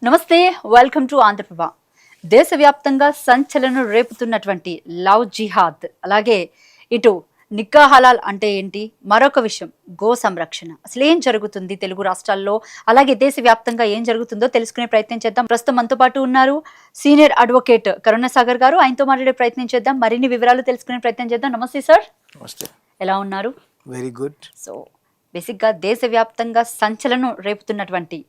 నమస్తే, welcome to Andhraprabha. దేశవ్యాప్తంగా సంచలనం రేపుతున్నటువంటి లవ్ జిహాద్, అలాగే ఇటు నిక్కా హలాల్ అంటే ఏంటి, మరొక విషయం గో సంరక్షణ. అసలు ఏం జరుగుతుంది తెలుగు రాష్ట్రాల్లో, అలాగే దేశవ్యాప్తంగా ఏం జరుగుతుందో తెలుసుకునే ప్రయత్నం చేద్దాం. ప్రస్తుతం మనతో పాటు ఉన్నారు సీనియర్ అడ్వకేట్ కరుణసాగర్ గారు. ఆయనతో మాట్లాడే ప్రయత్నం చేద్దాం, మరిన్ని వివరాలు తెలుసుకునే ప్రయత్నం చేద్దాం. నమస్తే సార్. నమస్తే. ఎలా ఉన్నారు? Very good. సో బేసిక్గా దేశవ్యాప్తంగా సంచలనం రేపుతున్నటువంటి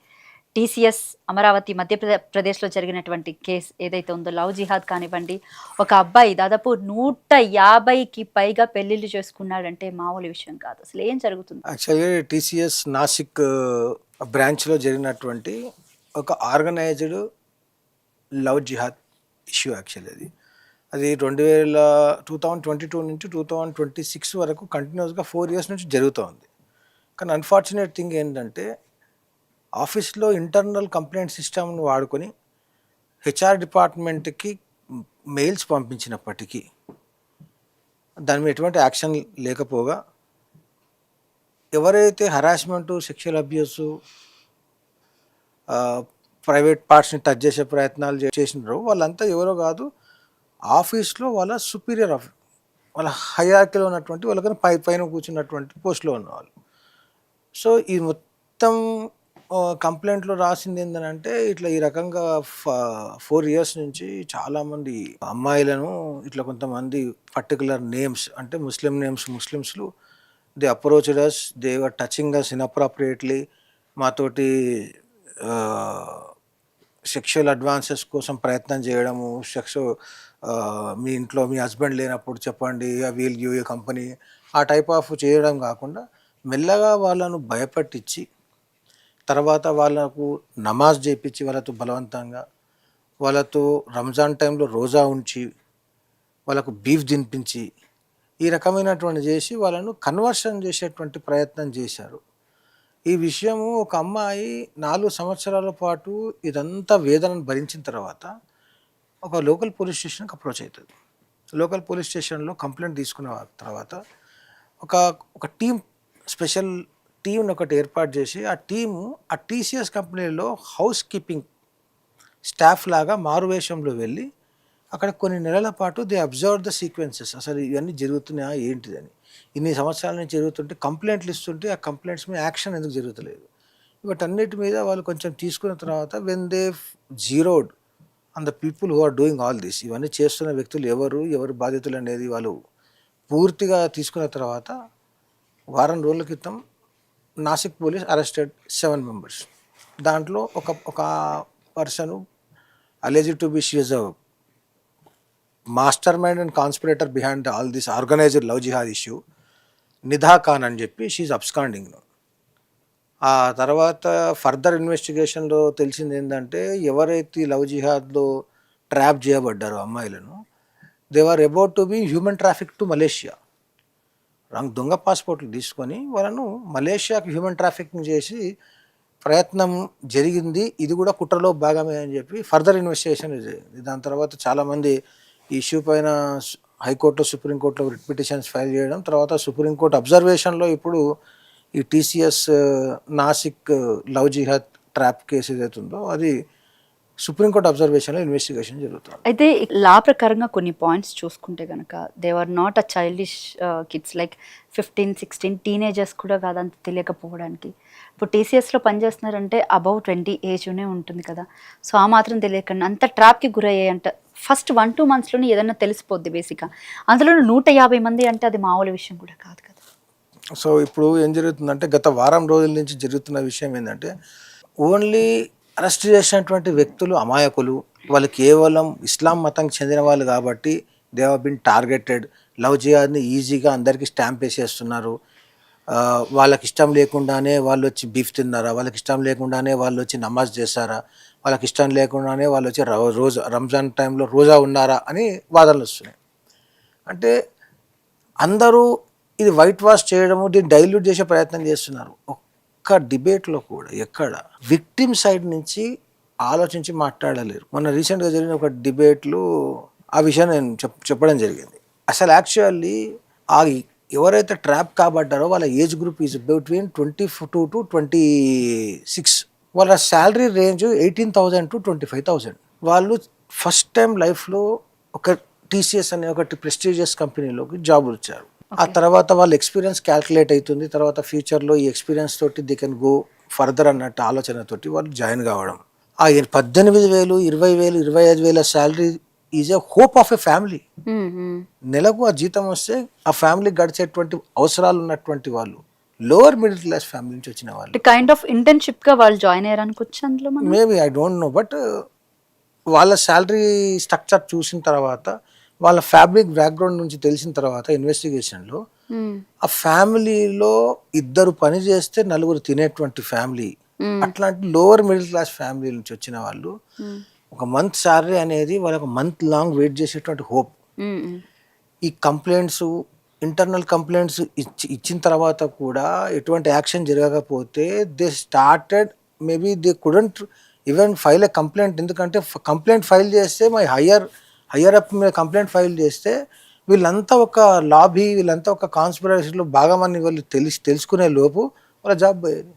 టీసీఎస్ అమరావతి మధ్యప్రదేశ్లో జరిగినటువంటి కేసు ఏదైతే ఉందో, లవ్ జిహాద్ కానివ్వండి, ఒక అబ్బాయి దాదాపు 150కి పైగా పెళ్లిళ్ళు చేసుకున్నాడంటే మామూలు విషయం కాదు. అసలు ఏం జరుగుతుంది? యాక్చువల్గా టీసీఎస్ నాసిక్ బ్రాంచ్లో జరిగినటువంటి ఒక organised love jihad issue. Actually అది 2022 నుంచి 2026 వరకు కంటిన్యూస్గా 4 years నుంచి జరుగుతోంది. కానీ అన్ఫార్చునేట్ థింగ్ ఏంటంటే, ఆఫీస్లో ఇంటర్నల్ కంప్లైంట్ సిస్టమ్ను వాడుకొని హెచ్ఆర్ డిపార్ట్మెంట్కి మెయిల్స్ పంపించినప్పటికీ దాని మీద ఎటువంటి యాక్షన్ లేకపోగా, ఎవరైతే హరాస్మెంటు, సెక్షువల్ అబ్యూసు, ప్రైవేట్ పార్ట్స్ని టచ్ చేసే ప్రయత్నాలు చేసినారో వాళ్ళంతా ఎవరో కాదు, ఆఫీస్లో వాళ్ళ సుపీరియర్ వాళ్ళ హైరార్కీలో ఉన్నటువంటి వాళ్ళకన్నా పైన కూర్చున్నటువంటి పోస్ట్లో ఉన్నవాళ్ళు. సో ఈ మొత్తం కంప్లైంట్లో రాసింది ఏంటంటే, ఇట్లా ఈ రకంగా 4 years నుంచి చాలామంది అమ్మాయిలను ఇట్లా కొంతమంది పర్టికులర్ నేమ్స్, అంటే ముస్లిమ్స్లు they approached us, they were touching us inappropriately, మాతోటి సెక్షువల్ అడ్వాన్సెస్ కోసం ప్రయత్నం చేయడము, మీ ఇంట్లో మీ హస్బెండ్ లేనప్పుడు చెప్పండి, వీల్ గివ్ ఏ కంపెనీ, ఆ టైప్ ఆఫ్ చేయడం కాకుండా మెల్లగా వాళ్ళను భయపట్టించి, తర్వాత వాళ్ళకు నమాజ్ చేయించి, వాళ్ళతో బలవంతంగా, వాళ్ళతో రంజాన్ టైంలో రోజా ఉంచి, వాళ్ళకు బీఫ్ తినిపించి, ఈ రకమైనటువంటి చేసి వాళ్ళను కన్వర్షన్ చేసేటువంటి ప్రయత్నం చేశారు. ఈ విషయము ఒక అమ్మాయి 4 సంవత్సరాల పాటు ఇదంతా వేదనను భరించిన తర్వాత ఒక లోకల్ పోలీస్ స్టేషన్కి అప్రోచ్ అవుతుంది. లోకల్ పోలీస్ స్టేషన్లో కంప్లైంట్ తీసుకున్న తర్వాత ఒక స్పెషల్ టీంని ఒకటి ఏర్పాటు చేసి, ఆ టీము ఆ టీసీఎస్ కంపెనీలో హౌస్ కీపింగ్ స్టాఫ్ లాగా మారువేషంలో వెళ్ళి అక్కడ కొన్ని నెలల పాటు దే అబ్జర్వ్ ద సీక్వెన్సెస్. అసలు ఇవన్నీ జరుగుతున్నాయా ఏంటిదని, ఇన్ని సంవత్సరాల నుంచి జరుగుతుంటే కంప్లైంట్లు ఇస్తుంటే ఆ కంప్లైంట్స్ మీద యాక్షన్ ఎందుకు జరుగుతలేదు, వీటన్నిటి మీద వాళ్ళు కొంచెం తీసుకున్న తర్వాత when they zeroed on the people who are doing all this, ఇవన్నీ చేస్తున్న వ్యక్తులు ఎవరు బాధితులు అనేది వాళ్ళు పూర్తిగా తీసుకున్న తర్వాత, వారం రోజుల క్రితం నాసిక్ పోలీస్ అరెస్టెడ్ 7 members. దాంట్లో ఒక person alleged to be she is a master mind and conspirator behind all this organised love jihad issue, Nidha Khan అని చెప్పి షీఈ్ అబ్స్కాండింగ్. ఆ తర్వాత ఫర్దర్ ఇన్వెస్టిగేషన్లో తెలిసింది ఏంటంటే, ఎవరైతే లవ్ జిహాద్లో ట్రాప్ చేయబడ్డారో అమ్మాయిలను, they are about to be human traffic to Malaysia. దొంగ పాస్పోర్ట్లు తీసుకొని వాళ్ళను మలేషియాకి హ్యూమన్ ట్రాఫికింగ్ చేసి ప్రయత్నం జరిగింది. ఇది కూడా కుట్రలో భాగమే అని చెప్పి ఫర్దర్ ఇన్వెస్టిగేషన్ జరిగింది. దాని తర్వాత చాలామంది ఈ ఇష్యూ పైన హైకోర్టులో, సుప్రీంకోర్టులో రిట్ పిటిషన్స్ ఫైల్ చేయడం, తర్వాత సుప్రీంకోర్టు అబ్జర్వేషన్లో ఇప్పుడు ఈ టీసీఎస్ నాసిక్ లవ్ జిహాద్ ట్రాప్ కేసు ఏదైతుందో అది సుప్రీంకోర్టు అబ్జర్వేషన్లో ఇన్వెస్టిగేషన్ జరుగుతుంది. అయితే లా ప్రకారంగా కొన్ని పాయింట్స్ చూసుకుంటే కనుక, they are not a childish kids, like 15-16 teenagers కూడా కాదంత తెలియకపోవడానికి. ఇప్పుడు టీసీఎస్లో పనిచేస్తున్నారంటే అబౌవ్ 20 ఏజ్నే ఉంటుంది కదా. సో ఆ మాత్రం తెలియకుండా అంత ట్రాప్కి గురయ్యాయంట. ఫస్ట్ 1-2 monthsలోనే ఏదైనా తెలిసిపోద్ది బేసిక్గా, అందులో 150 మంది అంటే అది మామూలు విషయం కూడా కాదు కదా. సో ఇప్పుడు ఏం జరుగుతుందంటే, గత వారం రోజుల నుంచి జరుగుతున్న విషయం ఏంటంటే, ఓన్లీ అరెస్ట్ చేసినటువంటి వ్యక్తులు అమాయకులు, వాళ్ళు కేవలం ఇస్లాం మతంకి చెందిన వాళ్ళు కాబట్టి they have been targeted. Love జిహాద్ని ఈజీగా అందరికీ స్టాంప్ వేసేస్తున్నారు. వాళ్ళకి ఇష్టం లేకుండానే వాళ్ళు వచ్చి బీఫ్ తిన్నారా, వాళ్ళకి ఇష్టం లేకుండానే వాళ్ళు వచ్చి నమాజ్ చేస్తారా, వాళ్ళకి ఇష్టం లేకుండానే వాళ్ళు వచ్చి రోజా రంజాన్ టైంలో రోజా ఉన్నారా అని వాదనలు వస్తున్నాయి. అంటే అందరూ ఇది వైట్ వాష్ చేయడము, దీన్ని డైల్యూట్ చేసే ప్రయత్నం చేస్తున్నారు. ఒక్క డిబేట్లో కూడా ఎక్కడ విక్టిమ్ సైడ్ నుంచి ఆలోచించి మాట్లాడలేరు. మొన్న రీసెంట్గా జరిగిన ఒక డిబేట్లు ఆ విషయం నేను చెప్పడం జరిగింది. అసలు యాక్చువల్లీ ఆ ఎవరైతే ట్రాప్ కాబడ్డారో వాళ్ళ age group is between 22 to 26 వాళ్ళ శాలరీ రేంజ్ 18,000 to 25,000. వాళ్ళు ఫస్ట్ టైం లైఫ్లో ఒక టీసీఎస్ అనే ఒకటి ప్రెస్టీజియస్ కంపెనీలోకి జాబ్ వచ్చారు. ఆ తర్వాత వాళ్ళ ఎక్స్పీరియన్స్ క్యాల్కులేట్ అవుతుంది. తర్వాత ఫ్యూచర్లో ఈ ఎక్స్పీరియన్స్ తోటి దే కెన్ గో ఫర్దర్ అన్నట్టు ఆలోచనతోటి వాళ్ళు జాయిన్ కావడం. ఆ 18,000, 20,000, 25,000 salary is a hope of a family. నెలకు ఆ జీతం వస్తే ఆ ఫ్యామిలీ గడిచేటువంటి అవసరాలు ఉన్నటువంటి వాళ్ళు లోవర్ మిడిల్ క్లాస్ ఫ్యామిలీ నుంచి వచ్చిన వాళ్ళు. కైండ్ ఆఫ్ ఇంటర్న్షిప్ గా వాళ్ళు జాయిన్ అయ్యారు అనుకోవచ్చు అందులో మనం. Maybe I don't know, but వాళ్ళ శాలరీ స్ట్రక్చర్ చూసిన తర్వాత వాళ్ళ ఫ్యాబ్రిక్ బ్యాక్గ్రౌండ్ నుంచి తెలిసిన తర్వాత ఇన్వెస్టిగేషన్లో ఆ ఫ్యామిలీలో 2 పని చేస్తే 4 తినేటువంటి ఫ్యామిలీ, అట్లాంటి లోవర్ మిడిల్ క్లాస్ ఫ్యామిలీ నుంచి వచ్చిన వాళ్ళు ఒక మంత్ శాలరీ అనేది వాళ్ళకి మంత్ లాంగ్ వెయిట్ చేసేటువంటి హోప్. ఈ కంప్లైంట్స్, ఇంటర్నల్ కంప్లైంట్స్ ఇచ్చిన తర్వాత కూడా ఎటువంటి యాక్షన్ జరగకపోతే they started, maybe they couldn't even file A complaint. ఎందుకంటే కంప్లైంట్ ఫైల్ చేస్తే హయ్యర్ అప్ మీద కంప్లైంట్ ఫైల్ చేస్తే వీళ్ళంతా ఒక లాబీ, వీళ్ళంతా ఒక కాన్స్పిరసీలో భాగమని వాళ్ళు తెలుసుకునే లోపు వాళ్ళ జాబ్ పోయేది.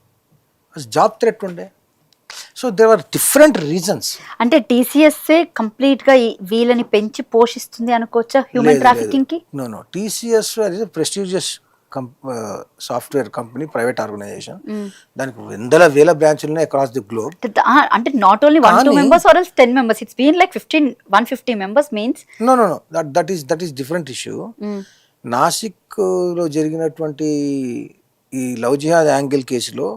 జాబ్ థ్రెట్ ఉండే. So there are different reasons. అంటే టీసీఎస్ కంప్లీట్ గా వీళ్ళని పెంచి పోషిస్తుంది అనుకోవచ్చా హ్యూమన్ ట్రాఫికింగ్ కి? నో, టీసీఎస్ అది prestigious software company, private organization. దానికి 100,000 బ్రాంచ్లు ఉన్నాయి అక్రాస్ ది గ్లోబ్. అంటే not only 1-2 members or else 10 members, it's been like 150 members means. No, that is different issue. Nashik లో జరిగినటువంటి ఈ లవ్ జిహాద్ యాంగిల్ కేసులో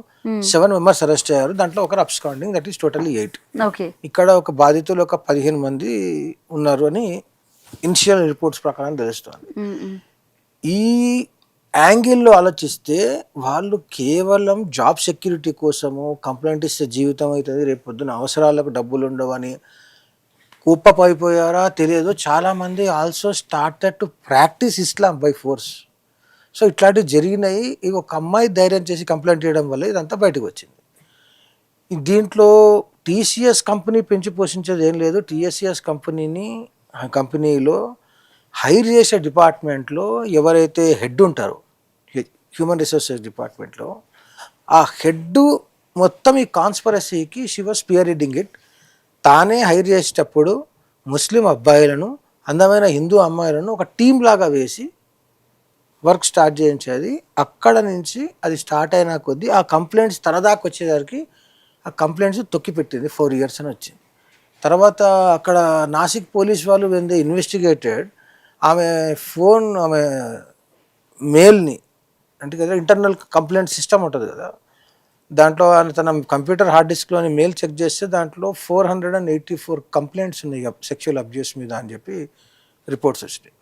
7 members అరెస్ట్ అయ్యారు. దాంట్లో ఒకరు absconding, that is totally 8. Okay, ఇక్కడ ఒక బాధితులు ఒక 15 మంది ఉన్నారు అని ఇనిషియల్ రిపోర్ట్స్ ప్రకారం తెలుస్తుంది. ఈ యాంగిల్లో ఆలోచిస్తే వాళ్ళు కేవలం జాబ్ సెక్యూరిటీ కోసము కంప్లైంట్ ఇస్తే జీవితం అవుతుంది, రేపు పొద్దున అవసరాలకు డబ్బులు ఉండవని కూపపోయిపోయారా తెలియదు. చాలామంది also started to practice Islam by force. So ఇట్లాంటివి జరిగినాయి. ఇవి ఒక అమ్మాయి ధైర్యం చేసి కంప్లైంట్ చేయడం వల్ల ఇదంతా బయటకు వచ్చింది. దీంట్లో టీసీఎస్ కంపెనీ పెంచి పోషించేది ఏం లేదు. టీఎస్సిఎస్ కంపెనీలో హైర్ చేసే డిపార్ట్మెంట్లో ఎవరైతే హెడ్ ఉంటారో, హ్యూమన్ రిసోర్సెస్ డిపార్ట్మెంట్లో, ఆ హెడ్ మొత్తం ఈ కాన్స్పరసీకి she was spearheading it. తానే హైర్ చేసేటప్పుడు ముస్లిం అబ్బాయిలను, అందమైన హిందూ అమ్మాయిలను ఒక టీం లాగా వేసి వర్క్ స్టార్ట్ చేయించేది. అక్కడ నుంచి అది స్టార్ట్ అయినా కొద్దీ ఆ కంప్లైంట్స్ తన దాకా వచ్చేసరికి ఆ కంప్లైంట్స్ తొక్కిపెట్టింది. 4 years అని వచ్చింది. తర్వాత అక్కడ నాసిక్ పోలీస్ వాళ్ళు వెన్ దే ఇన్వెస్టిగేటెడ్, ఆమె మెయిల్ని, అంటే కదా ఇంటర్నల్ కంప్లైంట్ సిస్టమ్ ఉంటుంది కదా, దాంట్లో తన కంప్యూటర్ హార్డ్ డిస్క్లోని మెయిల్ చెక్ చేస్తే దాంట్లో 484 కంప్లైంట్స్ ఉన్నాయి సెక్షువల్ అబ్యూస్ మీద అని చెప్పి రిపోర్ట్స్ వచ్చినాయి.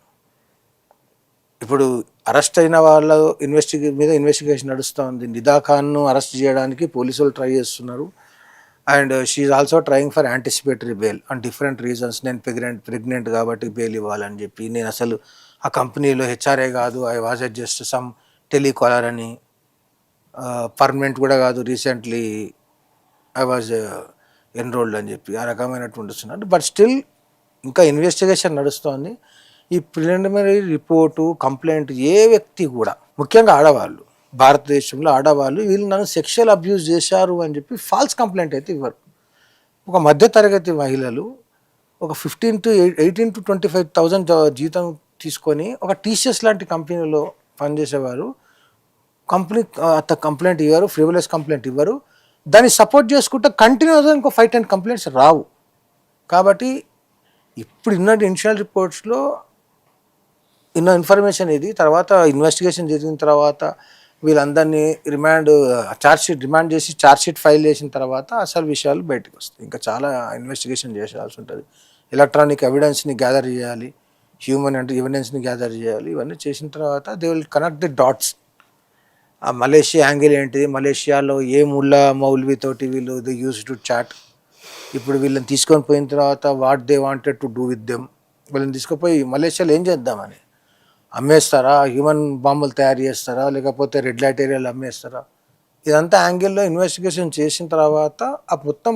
ఇప్పుడు అరెస్ట్ అయిన వాళ్ళ ఇన్వెస్టిగేషన్ నడుస్తూ ఉంది. నిదా ఖాన్ను అరెస్ట్ చేయడానికి పోలీసులు ట్రై చేస్తున్నారు. And she also trying for anticipatory bail on different reasons. నేను ప్రెగ్నెంట్ కాబట్టి బెయిల్ ఇవ్వాలని చెప్పి, నేను అసలు ఆ కంపెనీలో హెచ్ఆర్ఏ కాదు, I was just some telecaller అని, పర్మనెంట్ కూడా కాదు, రీసెంట్లీ ఐ వాజ్ ఎన్రోల్డ్ అని చెప్పి ఆ రకమైనటువంటి వస్తున్నారు. బట్ స్టిల్ ఇంకా ఇన్వెస్టిగేషన్ నడుస్తోంది. ఈ ప్రిలిమినరీ రిపోర్టు కంప్లైంట్ ఏ వ్యక్తి కూడా, ముఖ్యంగా ఆడవాళ్ళు, భారతదేశంలో ఆడవాళ్ళు వీళ్ళు నన్ను సెక్షువల్ అబ్యూస్ చేశారు అని చెప్పి ఫాల్స్ కంప్లైంట్ అయితే ఇవ్వరు. ఒక మధ్యతరగతి మహిళలు ఒక 18,000 to 25,000 జీతం తీసుకొని ఒక టీసీఎస్ లాంటి కంపెనీలో పనిచేసేవారు కంప్లైంట్ ఇవ్వరు, ఫ్రివలెస్ కంప్లైంట్ ఇవ్వరు. దాన్ని సపోర్ట్ చేసుకుంటే కంటిన్యూస్గా ఇంకో 5-10 కంప్లైంట్స్ రావు. కాబట్టి ఇప్పుడు ఇనిషియల్ రిపోర్ట్స్లో ఇన్ఫర్మేషన్ ఇది. తర్వాత ఇన్వెస్టిగేషన్ జరిగిన తర్వాత వీళ్ళందరినీ రిమాండ్ చేసి ఛార్జ్షీట్ ఫైల్ చేసిన తర్వాత అసలు విషయాలు బయటకు వస్తాయి. ఇంకా చాలా ఇన్వెస్టిగేషన్ చేయాల్సి ఉంటుంది. ఎలక్ట్రానిక్ ఎవిడెన్స్ని గ్యాదర్ చేయాలి, హ్యూమన్ ఎవిడెన్స్ని గ్యాదర్ చేయాలి. ఇవన్నీ చేసిన తర్వాత they will connect the dots. ఆ మలేషియా యాంగిల్ ఏంటిది, మలేషియాలో ఏ మౌల్వీతోటి వీళ్ళు దే యూజ్ టు చాట్. ఇప్పుడు వీళ్ళని తీసుకొని పోయిన తర్వాత what they wanted to do with them, వీళ్ళని తీసుకుపోయి మలేషియాలో ఏం చేద్దామని, అమ్మేస్తారా, హ్యూమన్ బాంబులు తయారు చేస్తారా, లేకపోతే రెడ్ లైట్ ఏరియాలు అమ్మేస్తారా, ఇదంతా యాంగిల్లో ఇన్వెస్టిగేషన్ చేసిన తర్వాత ఆ మొత్తం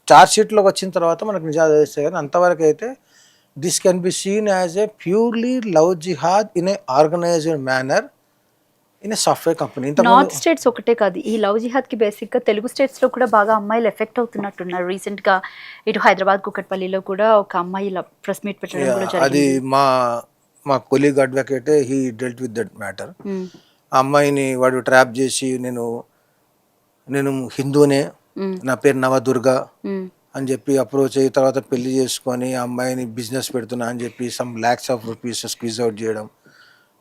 ఛార్జ్షీట్లోకి వచ్చిన తర్వాత మనకు నిజాలు తెలుస్తాయి. కానీ అంతవరకు అయితే this can be seen as a purely love jihad in a organised manner in software company. North states ఒకటే కాదు, ఈ లవ్ జిహాద్ కి బేసిక్ గా తెలుగు స్టేట్స్ లో కూడా బాగా అమ్మాయిలు ఎఫెక్ట్ అవుతున్నట్టున్నారు. రీసెంట్ గా ఇటు హైదరాబాద్ కుకట్పల్లిలో కూడా ఒక అమ్మాయి ప్రెస్ మీట్ పెట్టడం కూడా అది జరిగింది. మా కొలీగ్ అడ్వకేటే he dealt with that matter. ఆ అమ్మాయిని వాడు ట్రాప్ చేసి నేను హిందూనే, నా పేరు నవదుర్గ అని చెప్పి అప్రోచ్ అయ్యి తర్వాత పెళ్లి చేసుకొని ఆ అమ్మాయిని బిజినెస్ పెడుతున్నా అని చెప్పి some lakhs of rupees squeeze out చేయడం.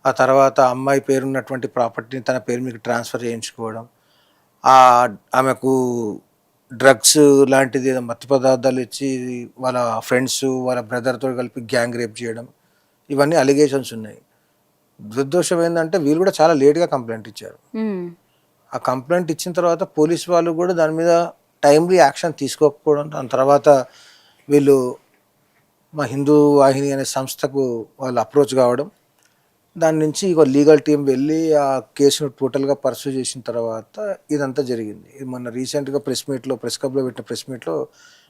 ఆ తర్వాత అమ్మాయి పేరున్నటువంటి ప్రాపర్టీని తన పేరు మీకు ట్రాన్స్ఫర్ చేయించుకోవడం, ఆమెకు డ్రగ్స్ లాంటిది ఏదో మత్తు పదార్థాలు ఇచ్చి వాళ్ళ ఫ్రెండ్స్ వాళ్ళ బ్రదర్తో కలిపి గ్యాంగ్ రేప్ చేయడం, ఇవన్నీ అలిగేషన్స్ ఉన్నాయి. దుర్దోషం ఏంటంటే వీళ్ళు కూడా చాలా లేట్గా కంప్లైంట్ ఇచ్చారు. ఆ కంప్లైంట్ ఇచ్చిన తర్వాత పోలీస్ వాళ్ళు కూడా దాని మీద టైమ్లీ యాక్షన్ తీసుకోకపోవడం, దాని తర్వాత వీళ్ళు మా హిందూ వాహిని అనే సంస్థకు వాళ్ళు అప్రోచ్ కావడం, దాని నుంచి ఇక లీగల్ టీం వెళ్ళి ఆ కేసును టోటల్గా పర్సూ చేసిన తర్వాత ఇదంతా జరిగింది. ఇది మొన్న రీసెంట్గా ప్రెస్ క్లబ్లో పెట్టిన ప్రెస్ మీట్లో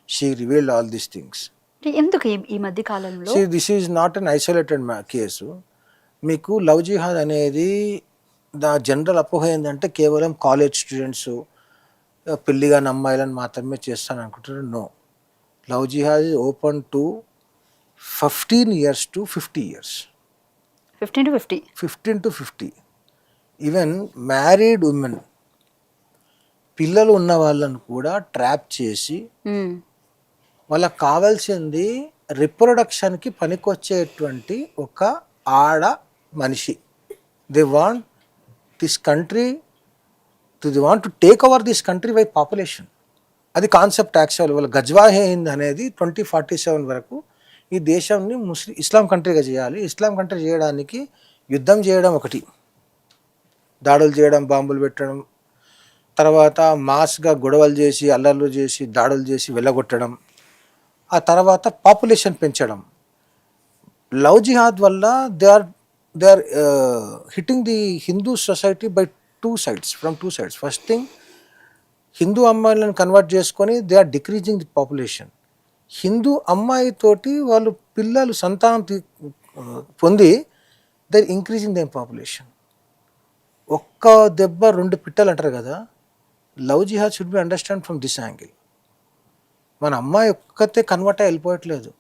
she revealed all these things. ఎందుకు ఈ మధ్య కాలంలో this is not an isolated case. మీకు లవ్ జిహాద్ అనేది జనరల్ అపోహ ఏంటంటే కేవలం కాలేజ్ స్టూడెంట్స్ పెళ్లిగా అమ్మాయిలను మాత్రమే చేస్తాను అనుకుంటారు. No, love jihad is open to 15 years to 50 years. 15 to 50. Even married women, పిల్లలు ఉన్న వాళ్ళను కూడా ట్రాప్ చేసి వాళ్ళకి కావాల్సింది రిప్రొడక్షన్కి పనికొచ్చేటువంటి ఒక ఆడ మనిషి. They want this country they want to take over this country by population. అది కాన్సెప్ట్ యాక్చువల్. వాళ్ళ గజ్వాహే హింద్ అనేది 2047 వరకు ఈ దేశాన్ని ఇస్లాం కంట్రీగా చేయాలి. ఇస్లాం కంట్రీ చేయడానికి యుద్ధం చేయడం ఒకటి, దాడులు చేయడం, బాంబులు పెట్టడం, తర్వాత మాస్గా గొడవలు చేసి అల్లర్లు చేసి దాడులు చేసి వెళ్ళగొట్టడం, ఆ తర్వాత పాపులేషన్ పెంచడం. లవ్ జిహాద్ వల్ల they are hitting the Hindu society by from two sides. First thing, Hindu అమ్మాయిలను కన్వర్ట్ చేసుకొని they are decreasing the population. Hindu అమ్మాయితోటి వాళ్ళు పిల్లలు సంతానం పొంది they are increasing their population. ఒక్క దెబ్బ రెండు పిట్టలు అంటారు కదా. Love jihad should be understand from this angle. మన అమ్మాయి ఒక్కతే కన్వర్ట్ అయ్యి వెళ్ళిపోవట్లేదు.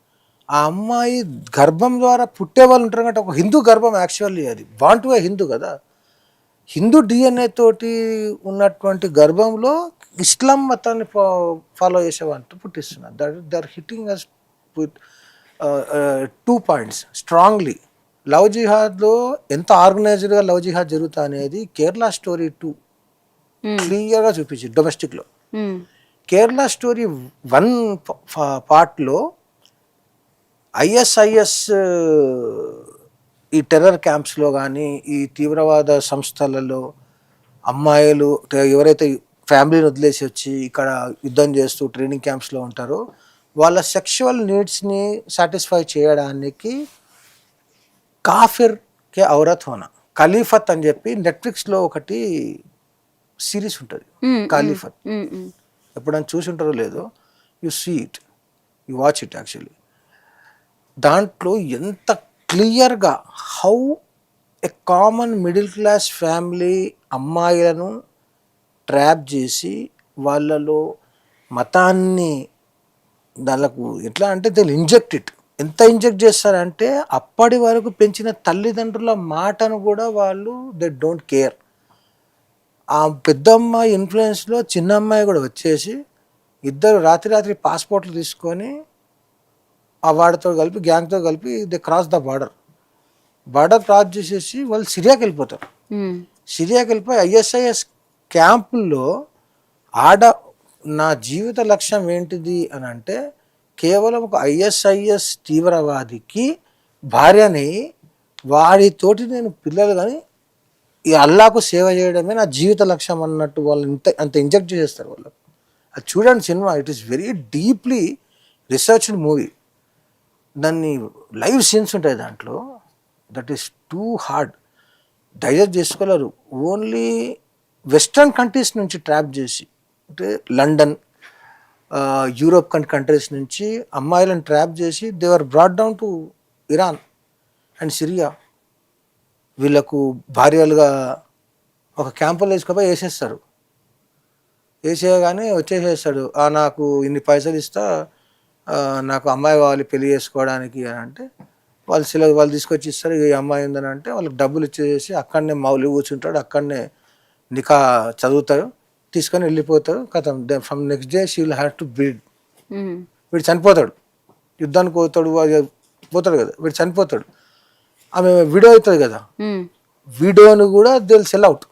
ఆ అమ్మాయి గర్భం ద్వారా పుట్టే వాళ్ళు ఉంటారు కాబట్టి ఒక హిందూ గర్భం యాక్చువల్లీ అది బాండ్ టు ఏ హిందూ కదా. హిందూ డిఎన్ఏ తోటి ఉన్నటువంటి గర్భంలో ఇస్లాం మతాన్ని ఫాలో చేసేవాళ్ళు పుట్టిస్తున్నారు. They are hitting us with 2 points strongly. Love జిహాద్లో ఎంత ఆర్గనైజ్డ్గా లవ్ జిహాద్ జరుగుతా అనేది కేరళ స్టోరీ 2 క్లియర్గా చూపించింది. డొమెస్టిక్లో కేరళ స్టోరీ 1 పార్ట్లో ఐఎస్ఐఎస్ ఈ టెర్రర్ క్యాంప్స్లో కానీ ఈ తీవ్రవాద సంస్థలలో అమ్మాయిలు ఎవరైతే ఫ్యామిలీని వదిలేసి వచ్చి ఇక్కడ యుద్ధం చేస్తూ ట్రైనింగ్ క్యాంప్స్లో ఉంటారో వాళ్ళ సెక్షువల్ నీడ్స్ని సాటిస్ఫై చేయడానికి కాఫిర్ కే ఔరత్ హోనా, ఖలీఫత్ అని చెప్పి నెట్ఫ్లిక్స్లో ఒకటి సిరీస్ ఉంటుంది. ఖలీఫత్ ఎప్పుడైనా చూసి ఉంటారో లేదో, you see it, you watch it. Actually దాంట్లో ఎంత క్లియర్గా how a common middle class family అమ్మాయిలను ట్రాప్ చేసి వాళ్ళలో మతాన్ని దానికి ఎట్లా అంటే దే ఇంజెక్ట్ ఇట్. ఎంత ఇంజెక్ట్ చేస్తారంటే అప్పటి వరకు పెంచిన తల్లిదండ్రుల మాటను కూడా వాళ్ళు దే డోంట్ కేర్. ఆ పెద్దమ్మాయి ఇన్ఫ్లుయెన్స్లో చిన్న అమ్మాయి కూడా వచ్చేసి ఇద్దరు రాత్రి పాస్పోర్ట్లు తీసుకొని ఆ వాడితో కలిపి గ్యాంగ్తో కలిపి they cross the border cross చేసేసి వాళ్ళు సిరియాకి వెళ్ళిపోతారు. సిరియాకి వెళ్ళిపోయి ఐఎస్ఐఎస్ క్యాంపుల్లో నా జీవిత లక్ష్యం ఏంటిది అని అంటే కేవలం ఒక ఐఎస్ఐఎస్ తీవ్రవాదికి భార్యని వాడితోటి నేను పిల్లలు కానీ ఈ అల్లాకు సేవ చేయడమే నా జీవిత లక్ష్యం అన్నట్టు వాళ్ళు అంత ఇంజెక్ట్ చేస్తారు వాళ్ళు. అది చూడండి సినిమా, it is very deeply researched movie. దాన్ని లైవ్ సీన్స్ ఉంటాయి దాంట్లో. That is too hard, digest చేసుకోలేరు. ఓన్లీ వెస్ట్రన్ కంట్రీస్ నుంచి ట్రాప్ చేసి, అంటే లండన్, యూరోప్ కంట్రీస్ నుంచి అమ్మాయిలను ట్రాప్ చేసి they are brought down to Iran and Syria. వీళ్ళకు భార్యలుగా ఒక క్యాంపులో తీసుకుపోయి వేసేస్తారు. వేసేయగానే వచ్చేసేస్తాడు, నాకు ఇన్ని పైసలు ఇస్తా, నాకు అమ్మాయి కావాలి పెళ్లి చేసుకోవడానికి అని అంటే వాళ్ళు తీసుకొచ్చి ఇస్తారు. ఈ అమ్మాయి ఉందని అంటే వాళ్ళకి డబ్బులు ఇచ్చేసి అక్కడనే మౌలి కూర్చుంటాడు, అక్కడనే నికా చదువుతారు, తీసుకొని వెళ్ళిపోతారు. కథం from next day she will have to breed. వీడు చనిపోతాడు, యుద్ధానికి పోతాడు పోతాడు కదా, వీడు చనిపోతాడు, ఆమె విడో అవుతుంది కదా, విడోను కూడా they will sell out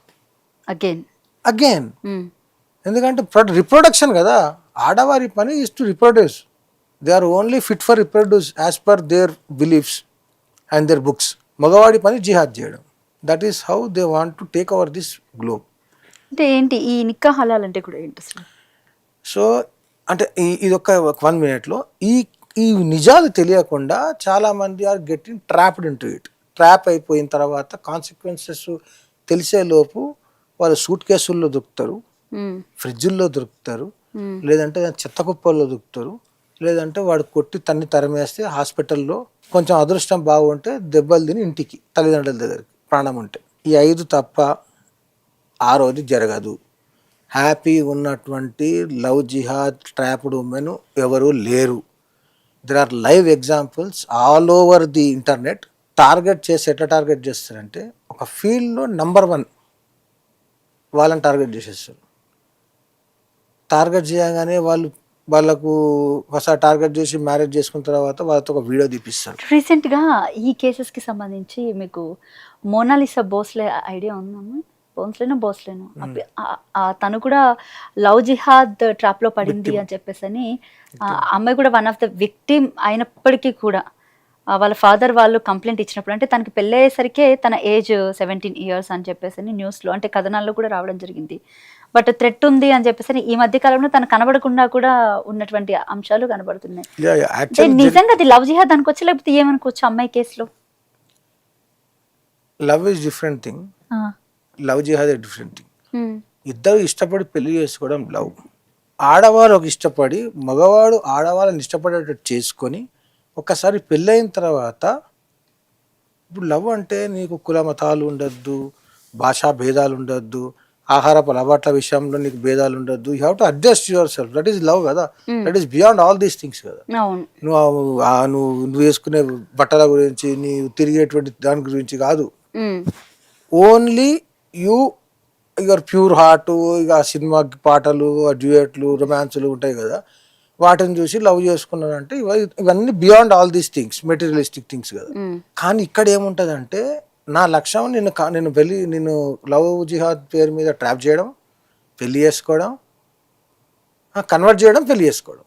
again. ఎందుకంటే రిప్రొడక్షన్ కదా, ఆడవారి పని is to reproduce. They are only fit for reproduce as per their beliefs and their books. మగవాడి పని జిహాద్ చేయడం. That is how they want to take over this globe. అంటే ఏంటి ఈ నిక్కా హలాల్ అంటే కూడా ఏంటి అసలు? సో అంటే ఇది ఒక 1 minute ఈ నిజాలు తెలియకుండా చాలామంది are getting trapped into it. Trap అయిపోయిన తర్వాత కాన్సిక్వెన్సెస్ తెలిసేలోపు వాళ్ళు సూట్ కేసుల్లో దొరుకుతారు, ఫ్రిడ్జుల్లో దొరుకుతారు, లేదంటే చెత్త కుప్పల్లో దొరుకుతారు, లేదంటే వాడు కొట్టి తన్ని తరిమేస్తే హాస్పిటల్లో కొంచెం అదృష్టం బాగుంటే దెబ్బలు తిని ఇంటికి తల్లిదండ్రుల దగ్గరికి ప్రాణం ఉంటే. ఈ 5 తప్ప 6వది జరగదు. హ్యాపీ ఉన్నటువంటి లవ్ జిహాద్ ట్రాప్డ్ ఉమెన్ ఎవరు లేరు. There are live examples all over the internet. Target చేసి ఎట్లా టార్గెట్ చేస్తారంటే ఒక ఫీల్డ్లో నంబర్ 1 వాళ్ళని టార్గెట్ చేసేస్తారు. టార్గెట్ చేయగానే వాళ్ళకు ఒకసారి టార్గెట్ చేసి మ్యారేజ్ చేసుకున్న తర్వాత వాళ్ళతో ఒక వీడియో తీపిస్తారు. రీసెంట్గా ఈ కేసెస్కి సంబంధించి మీకు మోనాలిసా భోస్లే ఐడియా ఉందమ్మా? భోస్లేనో తను కూడా లవ్ జిహాద్ ట్రాప్లో పడింది అని చెప్పేసి అమ్మాయి కూడా వన్ ఆఫ్ ద విక్టిమ్ అయినప్పటికీ కూడా వాళ్ళ ఫాదర్ వాళ్ళు కంప్లైంట్ ఇచ్చినప్పుడు, అంటే తనకి పెళ్ళయ్యేసరికే తన ఏజ్ 17 years అని చెప్పేసి న్యూస్లో అంటే కథనాల్లో కూడా రావడం జరిగింది. బట్ థ్రెట్ ఉంది అని చెప్పేసి ఈ మధ్య కాలంలో తను కనబడకుండా కూడా ఉన్నటువంటి అంశాలు కనబడుతున్నాయి. నిజంగా అది లవ్ జిహాద్ అనుకోవచ్చు లేకపోతే ఏమనుకోవచ్చు అమ్మాయి కేసులో? Love is different thing, love jihad is different thing. ఇద్దరు ఇష్టపడి పెళ్లి చేసుకోవడం లవ్. ఆడవారు ఒక ఇష్టపడి మగవాడు ఆడవాళ్ళని ఇష్టపడేటట్టు చేసుకొని ఒకసారి పెళ్ళైన తర్వాత, ఇప్పుడు లవ్ అంటే నీకు కుల మతాలు ఉండద్దు, భాషా భేదాలు ఉండద్దు, ఆహారపు అలవాట్ల విషయంలో నీకు భేదాలు ఉండద్దు. You have to adjust yourself. That is love కదా, that is beyond all these things కదా. నువ్వు వేసుకునే బట్టల గురించి, నీవు తిరిగేటువంటి దాని గురించి కాదు. Only your pure heart. ఇక సినిమా పాటలు, డ్యూయట్లు, రొమాన్స్లు ఉంటాయి కదా, వాటిని చూసి లవ్ చేసుకున్నానంటే ఇవన్నీ beyond all these things, materialistic things కదా. కానీ ఇక్కడ ఏముంటుందంటే నా లక్ష్యం నిన్ను లవ్ జిహాద్ పేరు మీద ట్రాప్ చేయడం, పెళ్లి చేసుకోవడం, కన్వర్ట్ చేయడం, పెళ్లి చేసుకోవడం.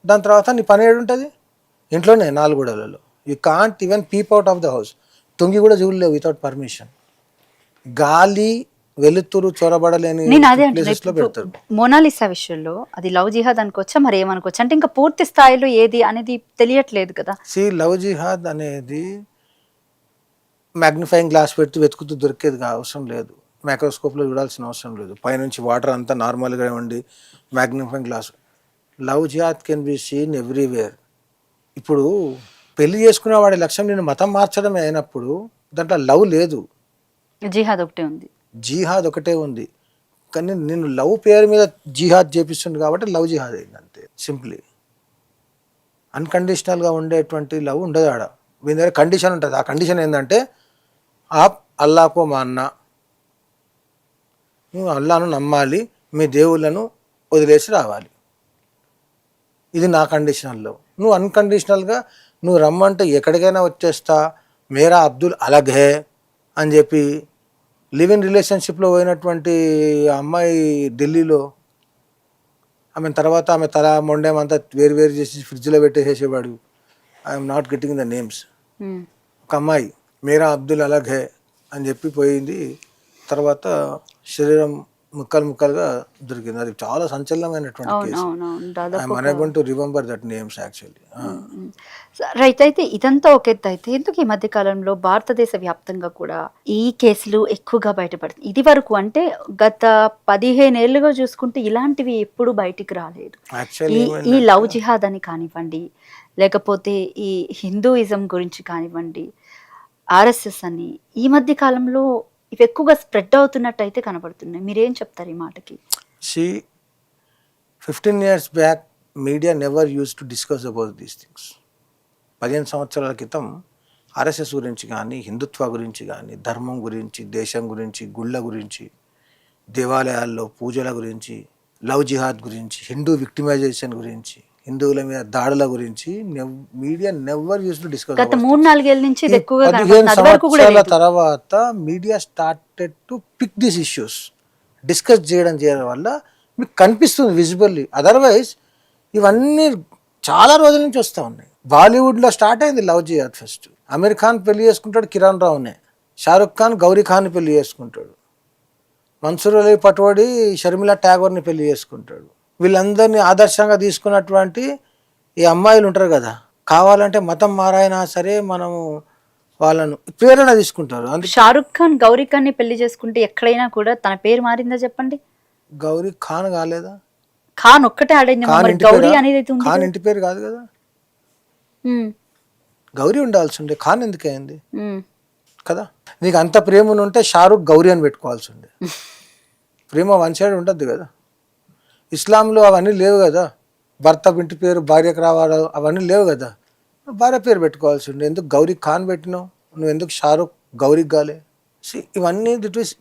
దాని తర్వాత నీ పని ఏడుంటుంది ఇంట్లోనే 4 గోడలలో. You can't even peep out of the house. తొంగి కూడా చూడలేవు వితౌట్ పర్మిషన్. గాలి వెలుతురు చొరబడలేని ప్లేసెస్ లో పెడతారు. మోనాలిసా విషయంలో అది లవ్ జిహాద్ అనుకోవచ్చా, మరి ఏమనుకోవచ్చు? అంటే ఇంకా పూర్తి స్థాయిలో ఏది అనేది తెలియట్లేదు కదా. లవ్ జిహాద్ అనేది మ్యాగ్నిఫైయింగ్ గ్లాస్ పెట్టి వెతుకుతూ దొరికేది అవసరం లేదు, మైక్రోస్కోప్లో చూడాల్సిన అవసరం లేదు. పైనుంచి వాటర్ అంతా నార్మల్గా ఉండి magnifying glass. Love jihad can be seen everywhere. ఇప్పుడు పెళ్లి చేసుకునే వాడి లక్ష్యం నేను మతం మార్చడమే అయినప్పుడు దాంట్లో లవ్ లేదు, జిహాద్ ఒకటే ఉంది. జిహాద్ ఒకటే ఉంది. కానీ నేను లవ్ పేరు మీద జిహాద్ చేపిస్తుంది కాబట్టి లవ్ జిహాద్ అయింది అంతే. సింప్లీ అన్కండిషనల్గా ఉండేటువంటి లవ్ ఉండదు ఆడ. మీ దగ్గర కండిషన్ ఉంటుంది. ఆ కండిషన్ ఏంటంటే ఆప్ అల్లాకో మాన్నా, నువ్వు అల్లాను నమ్మాలి, మీ దేవుళ్ళను వదిలేసి రావాలి. ఇది నా కండిషనల్లో. నువ్వు అన్కండిషనల్గా నువ్వు రమ్మంటే ఎక్కడికైనా వచ్చేస్తా, మేరా అబ్దుల్ అలగ్ హే అని చెప్పి లివ్ ఇన్ రిలేషన్షిప్లో పోయినటువంటి అమ్మాయి ఢిల్లీలో, ఆమె తర్వాత ఆమె తల మొండేమంతా వేరు చేసి ఫ్రిడ్జ్లో పెట్టేసేసేవాడు. I'm not getting the names. ఒక అమ్మాయి మేరా అబ్దుల్ అలగ్ హే అని చెప్పి పోయింది. తర్వాత శరీరం ముక్కలుగా దొరికింది. అది చాలా సంచలనమైనటువంటి case. I'm unable to remember that names actually. Right. అయితే ఇదంతా ఒక ఎత్తు అయితే ఎందుకు ఈ మధ్య కాలంలో భారతదేశ వ్యాప్తంగా కూడా ఈ కేసులు ఎక్కువగా బయటపడుతుంది? ఇది వరకు అంటే గత 15 ఏళ్ళుగా చూసుకుంటే ఇలాంటివి ఎప్పుడు బయటికి రాలేదు. ఈ లవ్ జిహాద్ అని కానివ్వండి, లేకపోతే ఈ హిందూయిజం గురించి కానివ్వండి, RSS అని ఈ మధ్య కాలంలో ఇవి ఎక్కువగా స్ప్రెడ్ అవుతున్నట్టు అయితే కనబడుతున్నాయి. మీరేం చెప్తారు ఈ మాటకి? See, 15 years back, media never used to discuss about these things. 15 సంవత్సరాల క్రితం ఆర్ఎస్ఎస్ గురించి కానీ, హిందుత్వ గురించి కానీ, ధర్మం గురించి, దేశం గురించి, గుళ్ళ గురించి, దేవాలయాల్లో పూజల గురించి, లవ్ జిహాద్ గురించి, హిందూ విక్టిమైజేషన్ గురించి, హిందువుల మీద దాడుల గురించి media never use to discuss. గత 3-4 ఏళ్ల నుంచి ఇది ఎక్కువగా 15 కనబడుతుంది. అది వరకు కూడా సంవత్సరాల లేదు. తర్వాత media started to pick this issues, discuss చేయడం వల్ల మీకు కనిపిస్తుంది విజిబుల్లీ. అదర్వైజ్ ఇవన్నీ చాలా రోజుల నుంచి వస్తూ ఉన్నాయి. బాలీవుడ్లో స్టార్ట్ అయింది లవ్ జిహాద్ ఫస్ట్. అమీర్ ఖాన్ పెళ్లి చేసుకుంటాడు కిరణ్ రావునే, షారుఖ్ ఖాన్ గౌరీ ఖాన్ పెళ్లి చేసుకుంటాడు, మన్సూర్ అలీ పటోడి షర్మిలా ట్యాగోర్ని పెళ్లి చేసుకుంటాడు. వీళ్ళందరినీ ఆదర్శంగా తీసుకున్నటువంటి ఈ అమ్మాయిలు ఉంటారు కదా, కావాలంటే మతం మారైనా సరే మనము వాళ్ళను ప్రేరణ తీసుకుంటారు. అందుకే షారుఖ్ ఖాన్ గౌరీ ఖాన్ ని పెళ్లి చేసుకుంటే ఎక్కడైనా కూడా తన పేరు మారిందా చెప్పండి? గౌరీ ఖాన్ కాలేదా? ఖాన్ ఒక్కటే ఆడింది, ఖాన్ మరి ఇంటి గౌరీ పేరా? అనేది అయితే ఉంది ఖాన్ కదా. ఇంటి పేరు కాదు కదా, ఉమ్, గౌరీ ఉండాల్సి ఉండే, ఖాన్ ఎందుకు అయింది ఉమ్. కదా? నీకు అంత ప్రేమ ఉంటే షారుఖ్ గౌరీ అని పెట్టుకోవాల్సి ఉండే. ప్రేమ వన్ సైడ్ ఉండద్దు కదా. ఇస్లాంలో అవన్నీ లేవు కదా, భర్త ఇంటి పేరు భార్యకు రావాలి అవన్నీ లేవు కదా. భార్య పేరు పెట్టుకోవాల్సి ఉండే, ఎందుకు గౌరీ ఖాన్ పెట్టినావు? నువ్వు ఎందుకు షారుఖ్ గౌరీకి గాలే? ఇవన్నీ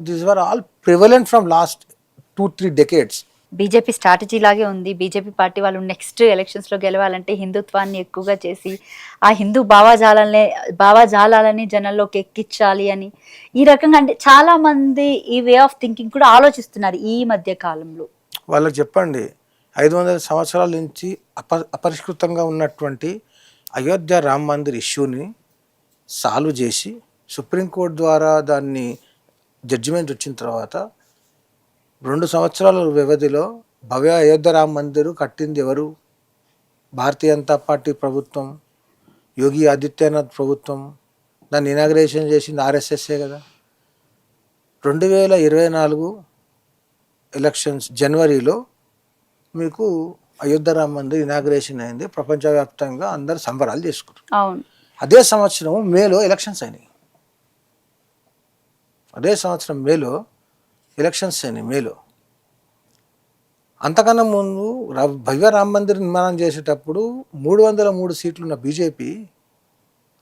this were all prevalent from last 2-3 decades. BJP strategy లాగే ఉంది. బీజేపీ పార్టీ వాళ్ళు నెక్స్ట్ ఎలక్షన్స్ లో గెలవాలంటే హిందుత్వాన్ని ఎక్కువగా చేసి ఆ హిందూ భావాజాలాలని జనంలోకి ఎక్కించాలి అని ఈ రకంగా, అంటే చాలా మంది ఈ వే ఆఫ్ థింకింగ్ కూడా ఆలోచిస్తున్నారు ఈ మధ్య కాలంలో. వాళ్ళకి చెప్పండి, 500 సంవత్సరాల నుంచి అపరిష్కృతంగా ఉన్నటువంటి అయోధ్య రామ్ మందిర్ ఇష్యూని సాల్వ్ చేసి సుప్రీంకోర్టు ద్వారా దాన్ని జడ్జిమెంట్ వచ్చిన తర్వాత 2 సంవత్సరాల వ్యవధిలో భవ్య అయోధ్య రామ్ మందిర్ కట్టింది ఎవరు? భారతీయ జనతా పార్టీ ప్రభుత్వం, యోగి ఆదిత్యనాథ్ ప్రభుత్వం. దాన్ని ఇనాగ్రేషన్ చేసింది ఆర్ఎస్ఎస్ఏ కదా. 2024 ఎలక్షన్స్ జనవరిలో మీకు అయోధ్య రామ్ మందిర్ ఇనాగ్రేషన్ అయింది. ప్రపంచవ్యాప్తంగా అందరు సంబరాలు చేసుకున్నారు. అవును. అదే సంవత్సరం మేలో ఎలక్షన్స్ అయినాయి. మేలో. అంతకన్నా ముందు భవ్య రామ్ మందిర్ నిర్మాణం చేసేటప్పుడు 303 సీట్లు ఉన్న బీజేపీ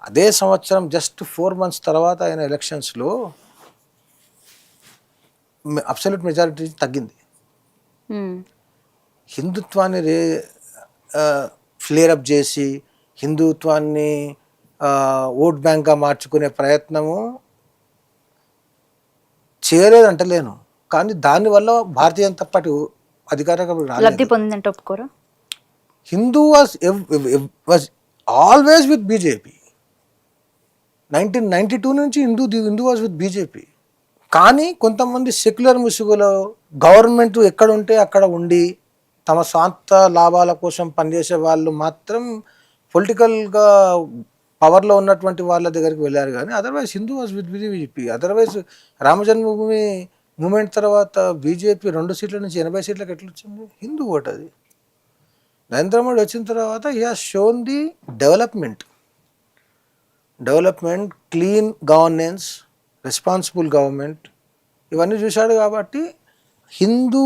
అదే సంవత్సరం జస్ట్ 4 months తర్వాత అయిన ఎలక్షన్స్లో అబ్సల్యూట్ మెజారిటీ తగ్గింది. హిందుత్వాన్ని ఫ్లేరప్ చేసి హిందుత్వాన్ని ఓట్ బ్యాంక్గా మార్చుకునే ప్రయత్నము చేయలేదంటలేను, కానీ దానివల్ల భారతీయ జనతా పార్టీ అధికారంగా లబ్ధి పొందిందంటే ఒప్పుకోరా? Hindu was always with BJP. 1992 నుంచి హిందూ వాజ్ విత్ బీజేపీ. కానీ కొంతమంది సెక్యులర్ ముసుగులో గవర్నమెంట్ ఎక్కడ ఉంటే అక్కడ ఉండి తమ స్వార్థ లాభాల కోసం పనిచేసే వాళ్ళు మాత్రం పొలిటికల్గా పవర్లో ఉన్నటువంటి వాళ్ళ దగ్గరికి వెళ్ళారు. కానీ otherwise Hindu was with BJP. Otherwise Ramjanmabhoomi movement తర్వాత బీజేపీ 2 సీట్ల నుంచి 80 సీట్లకు ఎట్లా వచ్చింది? హిందూ ఓట్ అది. నరేంద్ర మోడీ వచ్చిన తర్వాత he has shown the development, clean governance, responsible government ఇవన్నీ చూశాడు. కాబట్టి హిందూ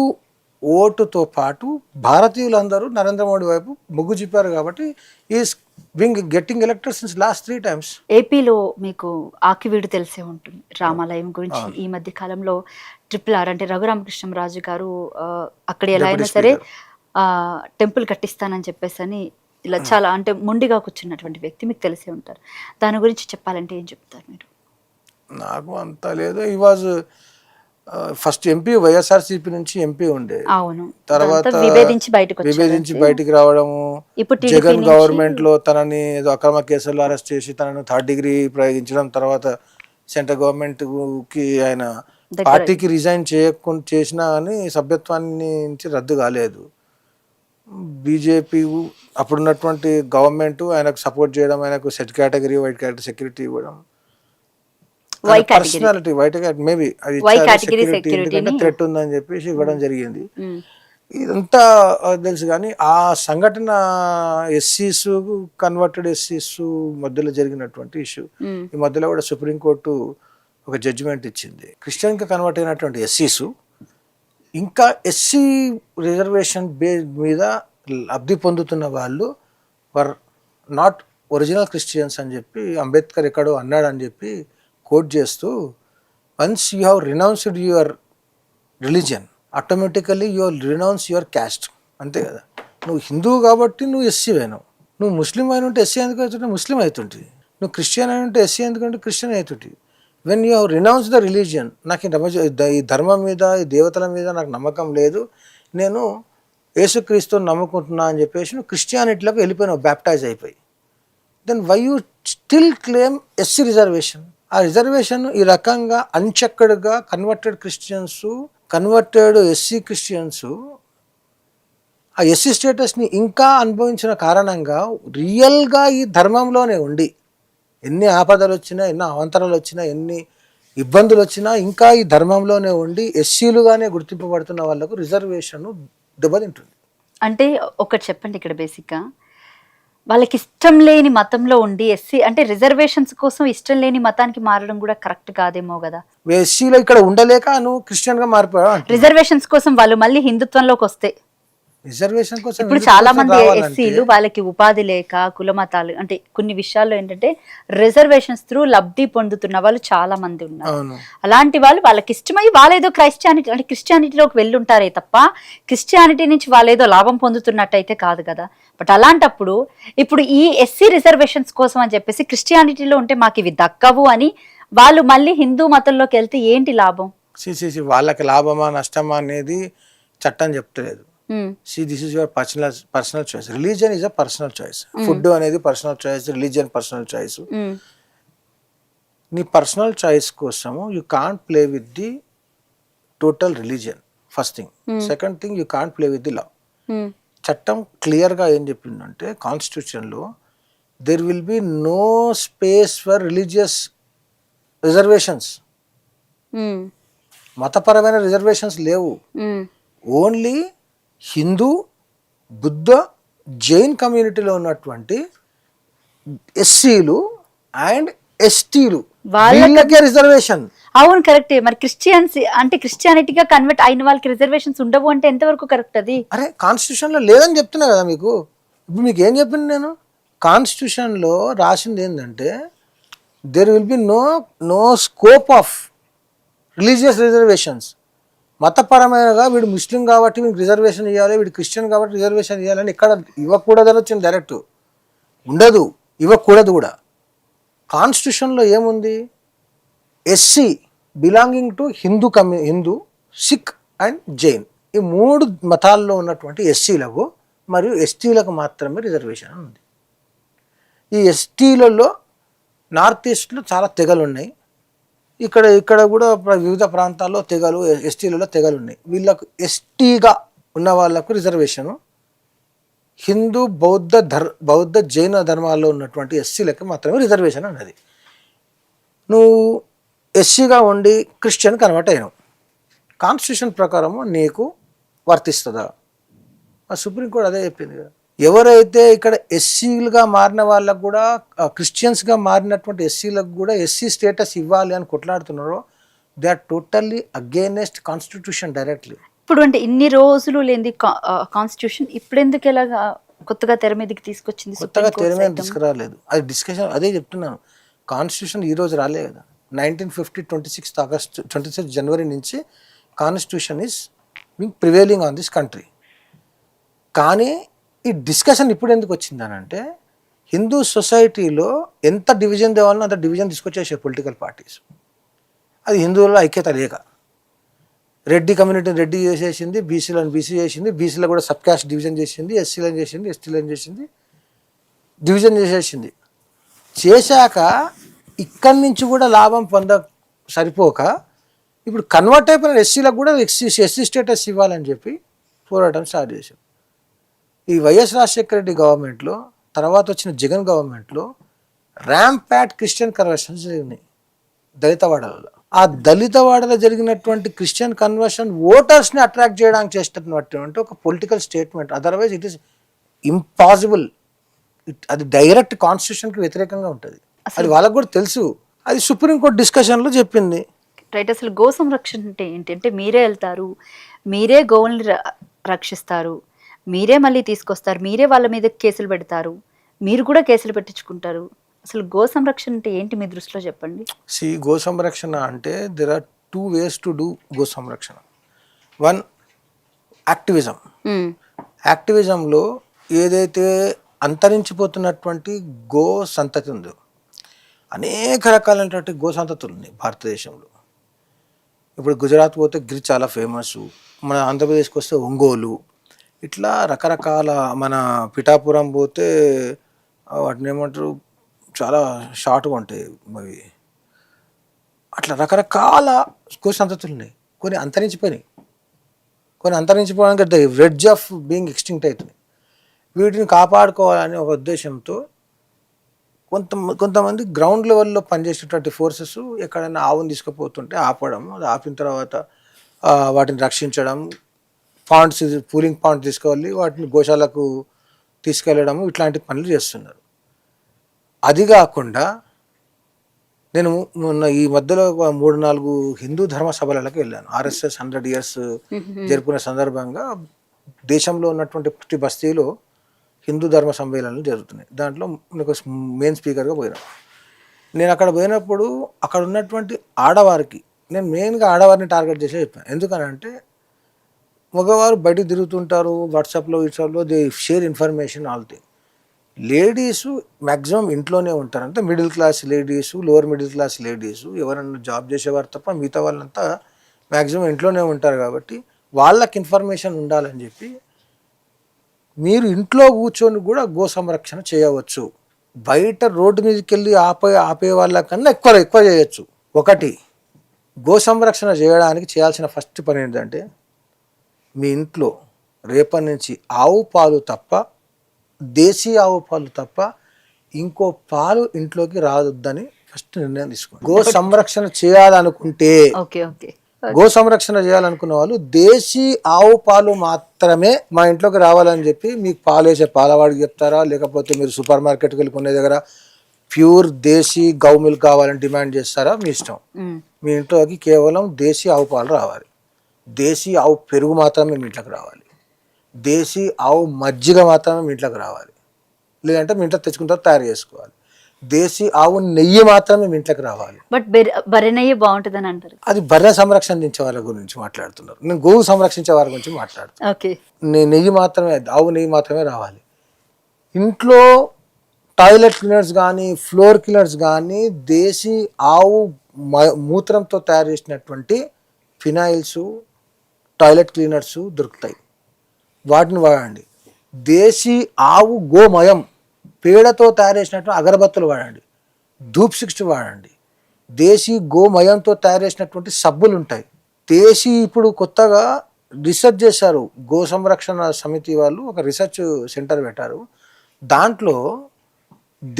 ఓటుతో పాటు భారతీయులందరూ నరేంద్ర మోడీ వైపు మొగ్గు చూపారు. కాబట్టి is getting elected since last 3 times. ఏపీలో మీకు ఆకివీడు తెలిసే ఉంటుంది, రామాలయం గురించి. ఈ మధ్య కాలంలో RRR అంటే రఘురామకృష్ణరాజు గారు అక్కడ ఎలా అయినా సరే టెంపుల్ కట్టిస్తానని చెప్పేసి అని ఇలా చాలా అంటే మొండిగా కూర్చున్నటువంటి వ్యక్తి, మీకు తెలిసే ఉంటారు. దాని గురించి చెప్పాలంటే ఏం చెప్తారు మీరు? నాకు అంత లేదు. ఈ వాజ్ ఫస్ట్ ఎంపీ, వైఎస్ఆర్సీపీ నుంచి ఎంపీ ఉండే. అవును. తర్వాత విభేదించి బయటికి రావడము, ఇప్పుడు జగన్ గవర్నమెంట్ లో తనని ఏదో అక్రమ కేసుల్లో అరెస్ట్ చేసి తనను 3rd degree ప్రయోగించడం, తర్వాత సెంట్రల్ గవర్నమెంట్ కి ఆయన పార్టీకి రిజైన్ చేసినా అని సభ్యత్వాన్ని నుంచి రద్దు కాలేదు. బీజేపీ అప్పుడున్నటువంటి గవర్నమెంట్ ఆయనకు సపోర్ట్ చేయడం, ఆయనకు set category, white category security ఇవ్వడం, పర్సనాలిటీ వైట్ మేబీ అది ఎందుకంటే థ్రెట్ ఉందని చెప్పేసి ఇవ్వడం జరిగింది. ఇదంతా తెలుసు. కానీ ఆ సంఘటన ఎస్సీస్ కన్వర్టెడ్ ఎస్సీస్ మధ్యలో జరిగినటువంటి ఇష్యూ. ఈ మధ్యలో కూడా సుప్రీంకోర్టు ఒక జడ్జిమెంట్ ఇచ్చింది. క్రిస్టియన్గా కన్వర్ట్ అయినటువంటి ఎస్సీస్ ఇంకా ఎస్సీ రిజర్వేషన్ బేస్ మీద లబ్ధి పొందుతున్న వాళ్ళు వర్ నాట్ ఒరిజినల్ క్రిస్టియన్స్ అని చెప్పి అంబేద్కర్ ఎక్కడో అన్నాడని చెప్పి కోట్ చేస్తూ, once you have renounced your religion automatically you renounce your caste. అంతే కదా, నువ్వు హిందువు కాబట్టి నువ్వు ఎస్సీ అయినావు, నువ్వు ముస్లిం అయిన ఉంటే ఎస్సీ ఎందుకు అవుతుంటే ముస్లిం అవుతుంటుంది, నువ్వు క్రిస్టియన్ అయిన ఉంటే ఎస్సీ ఎందుకంటే క్రిస్టియన్ అవుతుంటుంది. When you have renounce the religion, నాకు ఈ ధర్మం మీద ఈ దేవతల మీద నాకు నమ్మకం లేదు, నేను యేసుక్రీస్తుని నమ్ముకుంటున్నా అని చెప్పేసి నువ్వు క్రిస్టియానిటీలోకి వెళ్ళిపోయినావు బ్యాప్టైజ్ అయిపోయి. Then why you still claim SC reservation? ఆ రిజర్వేషన్ ఈ రకంగా అన్చెక్డ్గా converted Christians, converted SC Christians ఆ ఎస్సీ స్టేటస్ని ఇంకా అనుభవించిన కారణంగా రియల్గా ఈ ధర్మంలోనే ఉండి ఎన్ని ఆపదలు వచ్చినా, ఎన్ని అవంతరాలు వచ్చినా, ఎన్ని ఇబ్బందులు వచ్చినా ఇంకా ఈ ధర్మంలోనే ఉండి ఎస్సీలుగానే గుర్తింపబడుతున్న వాళ్ళకు రిజర్వేషన్ దెబ్బతింటుంది. అంటే ఒకటి చెప్పండి, ఇక్కడ బేసిక్గా వాళ్ళకి ఇష్టం లేని మతంలో ఉండి ఎస్సీ అంటే రిజర్వేషన్స్ కోసం ఇష్టం లేని మతానికి మారడం కూడా కరెక్ట్ కాదేమో కదా. ఎస్సీలో ఇక్కడ ఉండలేక నువ్వు క్రిస్టియన్గా మారిపోయావు. రిజర్వేషన్స్ కోసం వాళ్ళు మళ్ళీ హిందుత్వంలోకి వస్తే రిజర్వేషన్ కోసం ఇప్పుడు చాలా మంది ఎస్సీలు వాళ్ళకి ఉపాధి లేక కుల మతాలు అంటే కొన్ని విషయాల్లో ఏంటంటే రిజర్వేషన్స్ త్రూ లబ్ధి పొందుతున్న వాళ్ళు చాలా మంది ఉన్నారు. అలాంటి వాళ్ళు వాళ్ళకి ఇష్టమై వాళ్ళేదో క్రైస్టియానిటీ అంటే క్రిస్టియానిటీలోకి వెళ్ళుంటారే తప్ప క్రిస్టియానిటీ నుంచి వాళ్ళేదో లాభం పొందుతున్నట్టయితే కాదు కదా. బట్ అలాంటప్పుడు ఇప్పుడు ఈ ఎస్సీ రిజర్వేషన్స్ కోసం అని చెప్పేసి క్రిస్టియానిటీలో ఉంటే మాకు ఇవి దక్కవు అని వాళ్ళు మళ్ళీ హిందూ మతంలోకి వెళ్తే ఏంటి లాభం? వాళ్ళకి లాభమా నష్టమా అనేది చట్టం చెప్తలేదు. See, this is your personal choice. Religion is a personal choice. Food అనేది personal choice, religion personal choice. నీ పర్సనల్ చాయిస్ కోసము you can't play with the total religion. First thing. Second thing, you can't play with the law. చట్టం క్లియర్గా ఏం చెప్పిందంటే కాన్స్టిట్యూషన్లో there will be no space for religious reservations. మతపరమైన reservations లేవు. Only Hindu, Buddha, Jain కమ్యూనిటీలో ఉన్నటువంటి ఎస్సీలు అండ్ ఎస్టీలు వాళ్ళకే రిజర్వేషన్. అవును, కరెక్టే. మరి క్రిస్టియన్స్ అంటే క్రిస్టియానిటీగా కన్వర్ట్ అయిన వాళ్ళకి రిజర్వేషన్స్ ఉండవు అంటే ఎంతవరకు కరెక్ట్ అది? అరే కాన్స్టిట్యూషన్లో లేదని చెప్తున్నా కదా మీకు. ఇప్పుడు మీకు ఏం చెప్పింది నేను? కాన్స్టిట్యూషన్లో రాసింది ఏంటంటే there will be no scope of religious reservations. మతపరమైనగా వీడు ముస్లిం కాబట్టి వీడికి రిజర్వేషన్ ఇవ్వాలి, వీడు క్రిస్టియన్ కాబట్టి రిజర్వేషన్ ఇవ్వాలని ఇక్కడ ఇవ్వకూడదని వచ్చింది డైరెక్ట్. ఉండదు, ఇవ్వకూడదు కూడా. కాన్స్టిట్యూషన్లో ఏముంది? SC belonging to Hindu, Sikh and Jain, ఈ మూడు మతాల్లో ఉన్నటువంటి ఎస్సీలకు మరియు ఎస్టీలకు మాత్రమే రిజర్వేషన్ ఉంది. ఈ ఎస్టీలలో నార్త్ ఈస్ట్లో చాలా తెగలు ఉన్నాయి. ఇక్కడ కూడా వివిధ ప్రాంతాల్లో తెగలు, ఎస్టీలలో తెగలు ఉన్నాయి. వీళ్ళకు ఎస్టీగా ఉన్న వాళ్ళకు రిజర్వేషను, హిందూ, బౌద్ధ జైన ధర్మాల్లో ఉన్నటువంటి ఎస్సీలకి మాత్రమే రిజర్వేషన్ అన్నది. నువ్వు ఎస్సీగా ఉండి క్రిస్టియన్ కన్వర్ట్ అయినావు, కాన్స్టిట్యూషన్ ప్రకారము నీకు వర్తిస్తుందా? సుప్రీంకోర్టు అదే చెప్పింది కదా. ఎవరైతే ఇక్కడ ఎస్సీలుగా మారిన వాళ్ళకు కూడా క్రిస్టియన్స్గా మారినటువంటి ఎస్సీలకు కూడా ఎస్సీ స్టేటస్ ఇవ్వాలి అని కొట్లాడుతున్నారో they are totally against constitution directly. ఇప్పుడు అంటే ఇన్ని రోజులు లేని కాన్స్టిట్యూషన్ ఇప్పుడు ఎందుకు ఎలాగా కొత్తగా తెర మీదకి తీసుకొచ్చింది? కొత్తగా తెర మీద తీసుకురాలేదు, అది డిస్కషన్. అదే చెప్తున్నాను, కాన్స్టిట్యూషన్ ఈ రోజు రాలే కదా. 1950 26 జనవరి నుంచి constitution is prevailing on this country. కానీ ఈ డిస్కషన్ ఇప్పుడు ఎందుకు వచ్చిందనంటే హిందూ సొసైటీలో ఎంత డివిజన్ తేవాలనో అంత డివిజన్ తీసుకొచ్చేసే పొలిటికల్ పార్టీస్. అది హిందువుల్లో ఐక్యత లేక రెడ్డి కమ్యూనిటీని రెడ్డి చేసేసింది, బీసీలను బీసీ చేసింది, బీసీలో కూడా సబ్ క్యాస్ట్ డివిజన్ చేసింది, ఎస్సీలను చేసింది, ఎస్టీలను చేసింది, డివిజన్ చేసేసింది. చేశాక ఇక్కడి నుంచి కూడా లాభం సరిపోక ఇప్పుడు కన్వర్ట్ అయిపోయిన ఎస్సీలకు కూడా ఎస్సీ స్టేటస్ ఇవ్వాలని చెప్పి పోరాటం స్టార్ట్ చేశారు. ఈ వైఎస్ రాజశేఖర రెడ్డి గవర్నమెంట్లో, తర్వాత వచ్చిన జగన్ గవర్నమెంట్లో ర్యాంప్యాట్ క్రిస్టియన్ కన్వర్షన్స్ జరిగినాయి దళితవాడలలో. ఆ దళితవాడలో జరిగినటువంటి క్రిస్టియన్ కన్వర్షన్ ఓటర్స్ని అట్రాక్ట్ చేయడానికి చేస్తున్నటువంటి ఒక political statement. Otherwise it is impossible. అది డైరెక్ట్ కాన్స్టిట్యూషన్కి వ్యతిరేకంగా ఉంటుంది. అది వాళ్ళకు కూడా తెలుసు. అది సుప్రీంకోర్టు డిస్కషన్లో చెప్పింది. రైట్. అసలు గో సంరక్షణ అంటే ఏంటి? అంటే మీరే వెళ్తారు, మీరే గోవుల్ని రక్షిస్తారు, మీరే మళ్ళీ తీసుకొస్తారు, మీరే వాళ్ళ మీద కేసులు పెడతారు, మీరు కూడా కేసులు పెట్టించుకుంటారు. అసలు గో సంరక్షణ అంటే ఏంటి మీ దృష్టిలో చెప్పండి. గో సంరక్షణ అంటే there are 2 ways to do గో సంరక్షణ. One, activism. యాక్టివిజంలో ఏదైతే అంతరించిపోతున్నటువంటి గో సంతతి ఉందో, అనేక రకాలైనటువంటి గో సంతతులు ఉన్నాయి భారతదేశంలో. ఇప్పుడు గుజరాత్ పోతే గిర్ చాలా ఫేమస్, మన ఆంధ్రప్రదేశ్కి వస్తే ఒంగోలు, ఇట్లా రకరకాల, మన పిఠాపురం పోతే వాటిని ఏమంటారు, చాలా షార్ట్గా ఉంటాయి అవి. అట్లా రకరకాల గో సంతతులు ఉన్నాయి. కొన్ని అంతరించిపోయినాయి, కొన్ని అంతరించిపోవడానికి the verge of being extinct అవుతున్నాయి. వీటిని కాపాడుకోవాలనే ఒక ఉద్దేశంతో కొంతమంది గ్రౌండ్ లెవెల్లో పనిచేసేటువంటి ఫోర్సెస్ ఎక్కడైనా ఆవును తీసుకుపోతుంటే ఆపడం, అది ఆపిన తర్వాత వాటిని రక్షించడం, పాండ్స్, పూలింగ్ పాండ్ తీసుకెళ్ళి వాటిని గోశాలకు తీసుకెళ్ళడము, ఇట్లాంటి పనులు చేస్తున్నారు. అది కాకుండా నేను మొన్న ఈ మధ్యలో 3-4 హిందూ ధర్మ సభలకు వెళ్ళాను. RSS 100 years జరుపుకునే సందర్భంగా దేశంలో ఉన్నటువంటి ప్రతి బస్తీలో హిందూ ధర్మ సమ్మేళనాలు జరుగుతున్నాయి. దాంట్లో నాకు మెయిన్ స్పీకర్గా పోయినా. నేను అక్కడ పోయినప్పుడు అక్కడ ఉన్నటువంటి ఆడవారికి, నేను మెయిన్గా ఆడవారిని టార్గెట్ చేసే చెప్పాను. ఎందుకనంటే మగవారు బయటికి తిరుగుతుంటారు, వాట్సాప్లో they share information all thing. Ladies maximum ఇంట్లోనే ఉంటారు. అంటే middle class ladies, lower middle class ladies, ఎవరైనా జాబ్ చేసేవారు తప్ప మిగతా వాళ్ళంతా మ్యాక్సిమం ఇంట్లోనే ఉంటారు. కాబట్టి వాళ్ళకి ఇన్ఫర్మేషన్ ఉండాలని చెప్పి మీరు ఇంట్లో కూర్చొని కూడా గో సంరక్షణ చేయవచ్చు. బయట రోడ్డు మీదకి వెళ్ళి ఆపే వాళ్ళకన్నా ఎక్కువ చేయొచ్చు. ఒకటి, గో సంరక్షణ చేయడానికి చేయాల్సిన ఫస్ట్ పని ఏంటంటే, మీ ఇంట్లో రేపటి నుంచి ఆవు పాలు తప్ప, దేశీ ఆవు పాలు తప్ప ఇంకో పాలు ఇంట్లోకి రావద్దని ఫస్ట్ నిర్ణయం తీసుకోండి. గో సంరక్షణ చేయాలనుకుంటే, గో సంరక్షణ చేయాలనుకున్న వాళ్ళు దేశీ ఆవు పాలు మాత్రమే మా ఇంట్లోకి రావాలని చెప్పి మీకు పాలు వేసే పాలవాడికి చెప్తారా, లేకపోతే మీరు సూపర్ మార్కెట్కి వెళ్ళి కొనే దగ్గర ప్యూర్ దేశీ గౌ మిల్క్ కావాలని డిమాండ్ చేస్తారా, మీ ఇష్టం. మీ ఇంట్లోకి కేవలం దేశీ ఆవు పాలు రావాలి, దేశీ ఆవు పెరుగు మాత్రమే మీ ఇంట్లోకి రావాలి, దేశీ ఆవు మజ్జిగ మాత్రమే మీ ఇంట్లోకి రావాలి, లేదంటే మీ ఇంట్లో తెచ్చుకుంటారు తయారు చేసుకోవాలి. దేశీ ఆవు నెయ్యి మాత్రమే మీ ఇంట్లోకి రావాలి. బట్ బర్రె నెయ్యి బాగుంటుందని అంటారు. అది బర్రె సంరక్షించే వాళ్ళ గురించి మాట్లాడుతున్నారు, నేను గోవు సంరక్షించే వాళ్ళ గురించి మాట్లాడుతున్నాను. నెయ్యి మాత్రమే, ఆవు నెయ్యి మాత్రమే రావాలి. ఇంట్లో టాయిలెట్ క్లీనర్స్ కానీ, ఫ్లోర్ క్లీనర్స్ కానీ దేశీ ఆవు మూత్రంతో తయారు చేసినటువంటి ఫినాయిల్స్, టాయిలెట్ క్లీనర్స్ దొరుకుతాయి, వాటిని వాడండి. దేశీ ఆవు గోమయం పేడతో తయారు చేసినటువంటి అగరబత్తులు వాడండి, ధూప్ స్టిక్స్ వాడండి. దేశీ గోమయంతో తయారు చేసినటువంటి సబ్బులు ఉంటాయి. దేశీ ఇప్పుడు కొత్తగా రీసెర్చ్ చేశారు, గో సంరక్షణ సమితి వాళ్ళు ఒక రీసెర్చ్ సెంటర్ పెట్టారు. దాంట్లో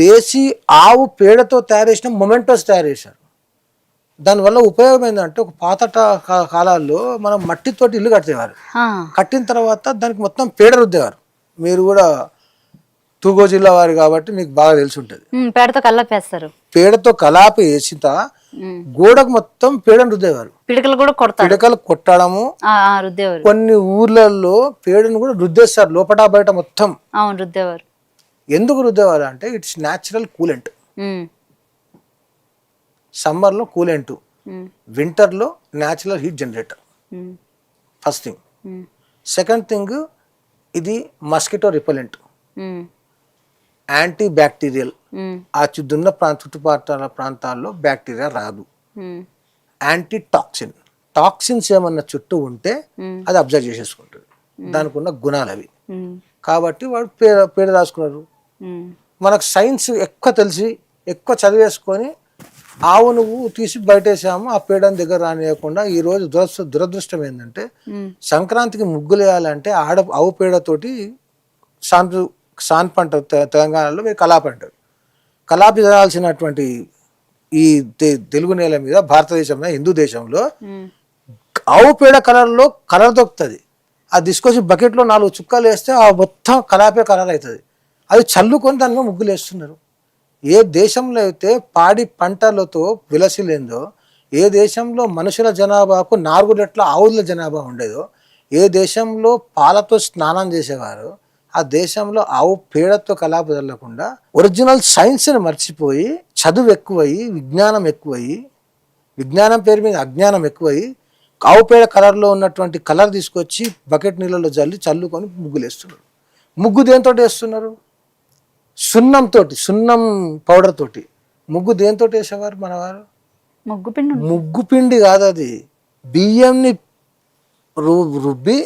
దేశీ ఆవు పేడతో తయారు చేసిన మొమెంటోస్ తయారు చేశారు. దానివల్ల ఉపయోగం ఏంటంటే, ఒక పాత కాలాల్లో మనం మట్టితోటి ఇల్లు కట్టేవారు, కట్టిన తర్వాత దానికి మొత్తం పేడ రుద్దేవారు. మీరు కూడా తూగో జిల్లా వారు కాబట్టి మీకు బాగా తెలిసి ఉంటుంది. పేడతో కలాపి వేస్తారు, పేడతో కలాపి వేసిన గోడకు మొత్తం పేడను రుద్దేవారు. పిడకలు కొట్టడము రుద్దేవారు. కొన్ని ఊర్లలో పేడను కూడా రుద్దేస్తారు, లోపట బయట మొత్తం రుద్దేవారు. ఎందుకు రుద్దేవారు అంటే, ఇట్స్ న్యాచురల్ కూలెంట్. సమ్మర్లో కూలెంట్, వింటర్లో natural heat generator. First thing. Second thing, ఇది మస్కిటో రిపెలెంట్, యాంటీ బ్యాక్టీరియల్. ఆ చుద్దున్న చుట్టుపక్కల ప్రాంతాల్లో బ్యాక్టీరియా రాదు. యాంటీ టాక్సిన్, టాక్సిన్స్ ఏమన్నా చుట్టూ ఉంటే అది అబ్జర్వ్ చేసేసుకుంటుంది. దానికి ఉన్న గుణాలు అవి. కాబట్టి వాడు పేడ రాసుకున్నారు. మనకు సైన్స్ ఎక్కువ తెలిసి ఎక్కువ చదివేసుకొని ఆవు నువ్వు తీసి బయటేసాము, ఆ పేడని దగ్గర రానియకుండా. ఈ రోజు దురదృష్టం ఏంటంటే, సంక్రాంతికి ముగ్గులు వేయాలంటే ఆవు పేడతోటి సాన్ పంట, తెలంగాణలో మీరు కలాపి అంటారు. కలాపి చేయాల్సినటువంటి ఈ తెలుగు నేల మీద, భారతదేశంలో, హిందూ దేశంలో ఆవు పేడ కలర్ దొరుకుతుంది. అది తీసుకొచ్చి బకెట్లో 4 చుక్కలు వేస్తే ఆ మొత్తం కలాపే కలర్ అవుతుంది. అది చల్లుకొని దాని మీద ముగ్గులు వేస్తున్నారు. ఏ దేశంలో అయితే పాడి పంటలతో విలసిల్లిందో, ఏ దేశంలో మనుషుల జనాభాకు 4 రెట్ల ఆవుల జనాభా ఉండేదో, ఏ దేశంలో పాలతో స్నానం చేసేవారో ఆ దేశంలో ఆవు పేడతో కలాప చల్లకుండా ఒరిజినల్ సైన్స్ని మర్చిపోయి చదువు ఎక్కువయ్యి విజ్ఞానం పేరు మీద అజ్ఞానం ఎక్కువయ్యి ఆవు పేడ కలర్లో ఉన్నటువంటి కలర్ తీసుకొచ్చి బకెట్ నీళ్ళలో చల్లుకొని ముగ్గులు వేస్తున్నారు. ముగ్గు దేంతో వేస్తున్నారు? సున్నం పౌడర్ తోటి. ముగ్గు దేంతో వేసేవారు మనవారు? ముగ్గు పిండి కాదు అది, బియ్యంని రుబ్బి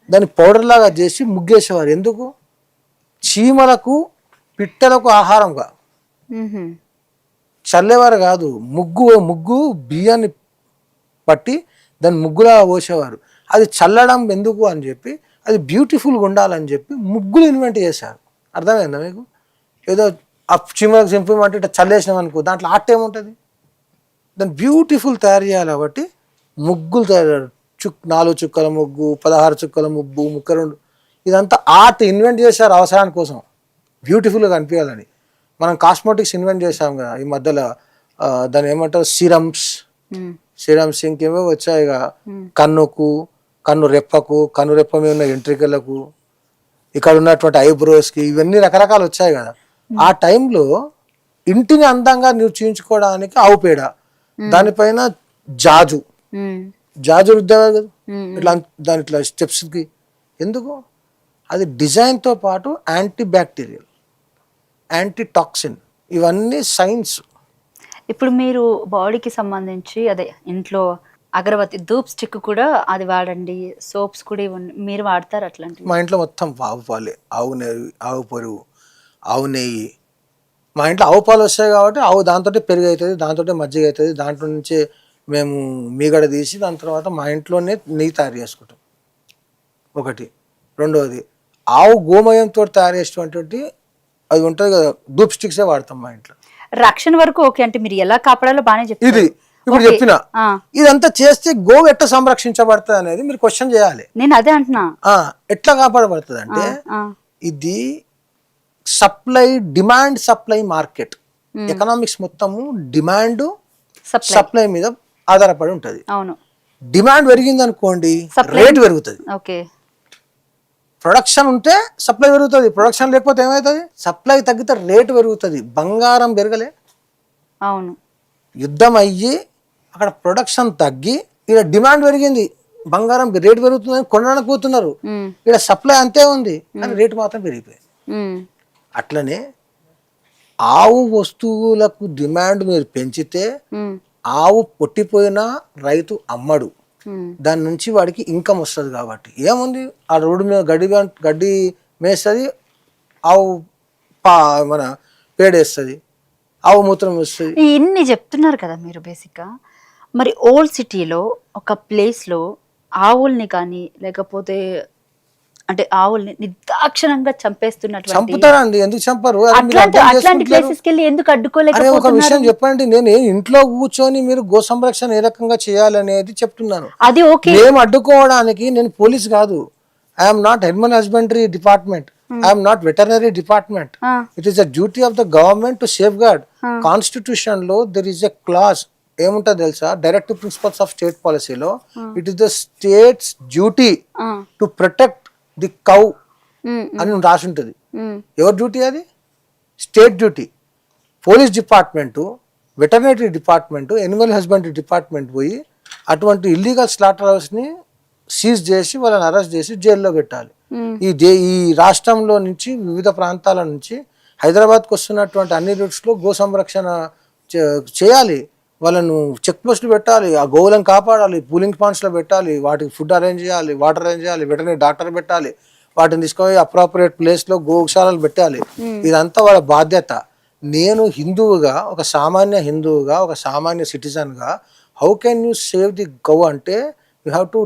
దాన్ని పౌడర్ లాగా చేసి ముగ్గేసేవారు. ఎందుకు? చీమలకు పిట్టలకు ఆహారంగా. చల్లేవారు కాదు, ముగ్గు బియ్యాన్ని పట్టి దాన్ని ముగ్గులా పోసేవారు. అది చల్లడం ఎందుకు అని చెప్పి, అది బ్యూటిఫుల్గా ఉండాలని చెప్పి ముగ్గులు ఇన్వెంట్ చేశారు. అర్థమైందా మీకు? ఏదో ఆ చీమలకు సింపమంటే ఇట్లా చల్లేసినాం అనుకో, దాంట్లో ఆర్ట్ ఏముంటుంది? దాన్ని బ్యూటిఫుల్ తయారు చేయాలి కాబట్టి ముగ్గులు తయారు. 4 చుక్కల ముగ్గు, 16 చుక్కల ముగ్గు, 32, ఇదంతా ఆర్ట్ ఇన్వెంట్ చేశారు అవసరాని కోసం, బ్యూటిఫుల్గా కనిపించాలని. మనం కాస్మెటిక్స్ ఇన్వెంట్ చేసాం కదా ఈ మధ్యలో, దాన్ని ఏమంటారు, సిరమ్స్ ఇంకేమో వచ్చాయిగా, కన్ను రెప్ప మీద ఉన్న ఎంట్రికలకు, ఇక్కడ ఉన్నటువంటి ఐబ్రోస్కి, ఇవన్నీ రకరకాలు వచ్చాయి కదా. ఆ టైంలో ఇంటిని అందంగా నువ్వు చూయించుకోవడానికి ఆవు పేడ, దానిపైన జాజు రుద్దేవారు కదా ఇట్లా, దాని ఇట్లా స్టెప్స్కి. ఎందుకు? అది డిజైన్తో పాటు యాంటీ బ్యాక్టీరియల్, యాంటీ టాక్సిన్, ఇవన్నీ సైన్స్. ఇప్పుడు మీరు బాడీకి సంబంధించి అదే ఇంట్లో అగరబత్తి ధూప్ స్టిక్ కూడా అది వాడండి, సోప్స్ కూడా మీరు వాడతారు అట్లాంటివి? మా ఇంట్లో మొత్తం ఆవు పాలే, ఆవు నెయ్యి, ఆవు పెరుగు, ఆవు నెయ్యి. మా ఇంట్లో ఆవు పాలు వస్తాయి కాబట్టి దాంతో పెరుగు అవుతుంది, దాంతో మజ్జిగ అవుతుంది, దాంట్లో నుంచే మేము మీగడ తీసి దాని తర్వాత మా ఇంట్లోనే నెయ్యి తయారు చేసుకుంటాం. ఒకటి. రెండవది, ఆవు గోమయంతో తయారు చేసేటువంటి అది ఉంటుంది కదా, ధూప్ స్టిక్సే వాడతాం మా ఇంట్లో. రక్షణ వరకు ఓకే, అంటే మీరు ఎలా కాపాడాలో బాగానే చెప్పారు. ఇది ఇప్పుడు చెప్పిన ఇదంతా చేస్తే గోవు ఎట్లా సంరక్షించబడుతుంది అనేది మీరు క్వశ్చన్ చేయాలి. నేను అదే అంటున్నా, ఎట్లా కాపాడబడుతుంది అంటే ఇది డిమాండ్ సప్లై మార్కెట్. ఎకనామిక్స్ మొత్తము డిమాండ్ సప్లై మీద ఆధారపడి ఉంటది. అవును. డిమాండ్ పెరిగింది అనుకోండి, రేట్ పెరుగుతుంది. ఓకే. ప్రొడక్షన్ ఉంటే సప్లై పెరుగుతుంది, ప్రొడక్షన్ లేకపోతే ఏమవుతుంది? సప్లై తగ్గితే రేటు పెరుగుతుంది. బంగారం పెరగలే, అవును, యుద్ధం అయ్యి అక్కడ ప్రొడక్షన్ తగ్గి ఇక్కడ డిమాండ్ పెరిగింది, బంగారం రేటు పెరుగుతుందని కొనడానికి పోతున్నారు. ఇక్కడ సప్లై అంతే ఉంది కానీ రేటు మాత్రం పెరిగిపోయింది. అట్లనే ఆవు వస్తువులకు డిమాండ్ మీరు పెంచితే ఆవు పొట్టిపోయినా రైతు అమ్మడు, దాని నుంచి వాడికి ఇన్కమ్ వస్తుంది. కాబట్టి ఏముంది, ఆ రోడ్డు మీద గడ్డి మేస్తుంది, ఆవు మన పేడేస్తుంది, ఆవు మూత్రం వస్తుంది. ఇన్ని చెప్తున్నారు కదా మీరు బేసిక్గా. మరి ఓల్డ్ సిటీలో ఒక ప్లేస్లో ఆవుల్ని కానీ లేకపోతే అంటే ఆవుల్ని నిర్దాక్షిణంగా చంపుతారండి. ఎందుకు చంపరు? అట్లాంటి ప్లేసెస్ కి వెళ్ళి ఎందుకు అడ్డుకోలేకపోతున్నారు? ఒక విషయం చెప్పండి, నేను ఇంట్లో కూర్చొని మీరు గో సంరక్షణ ఏ రకంగా చేయాలనేది చెప్తున్నాను. అది ఓకే, మేము అడ్డుకోవడానికి నేను పోలీస్ కాదు. I'm not animal husbandry department, I'm not veterinary department. It is the duty of the government to safeguard. Constitution లో దెర్ ఈస్ ఎ క్లాస్ ఏముంటుంది తెలుసా? డైరెక్టివ్ ప్రిన్సిపల్స్ ఆఫ్ స్టేట్ పాలసీలో it is the state's duty to protect the cow అని రాసి ఉంటుంది. ఎవరి డ్యూటీ అది? State duty. Police department, veterinary department, animal husbandry department పోయి అటువంటి ఇల్లీగల్ స్లాటర్ హౌస్ని సీజ్ చేసి వాళ్ళని అరెస్ట్ చేసి జైల్లో పెట్టాలి. ఈ రాష్ట్రంలో నుంచి వివిధ ప్రాంతాల నుంచి హైదరాబాద్కి వస్తున్నటువంటి అన్ని రూట్స్లో గో సంరక్షణ చేయాలి. వాళ్ళను చెక్ పోస్టులు పెట్టాలి, ఆ గోవులను కాపాడాలి, పూలింగ్ పాయింట్స్లో పెట్టాలి, వాటికి ఫుడ్ అరేంజ్ చేయాలి, వాటర్ అరేంజ్ చేయాలి, వెటర్నరీ డాక్టర్ పెట్టాలి, వాటిని తీసుకొని అప్రాపరియేట్ ప్లేస్లో గోశాలలు పెట్టాలి. ఇదంతా వాళ్ళ బాధ్యత. నేను హిందువుగా, ఒక సామాన్య సిటిజన్గా how can you save the cow అంటే you have to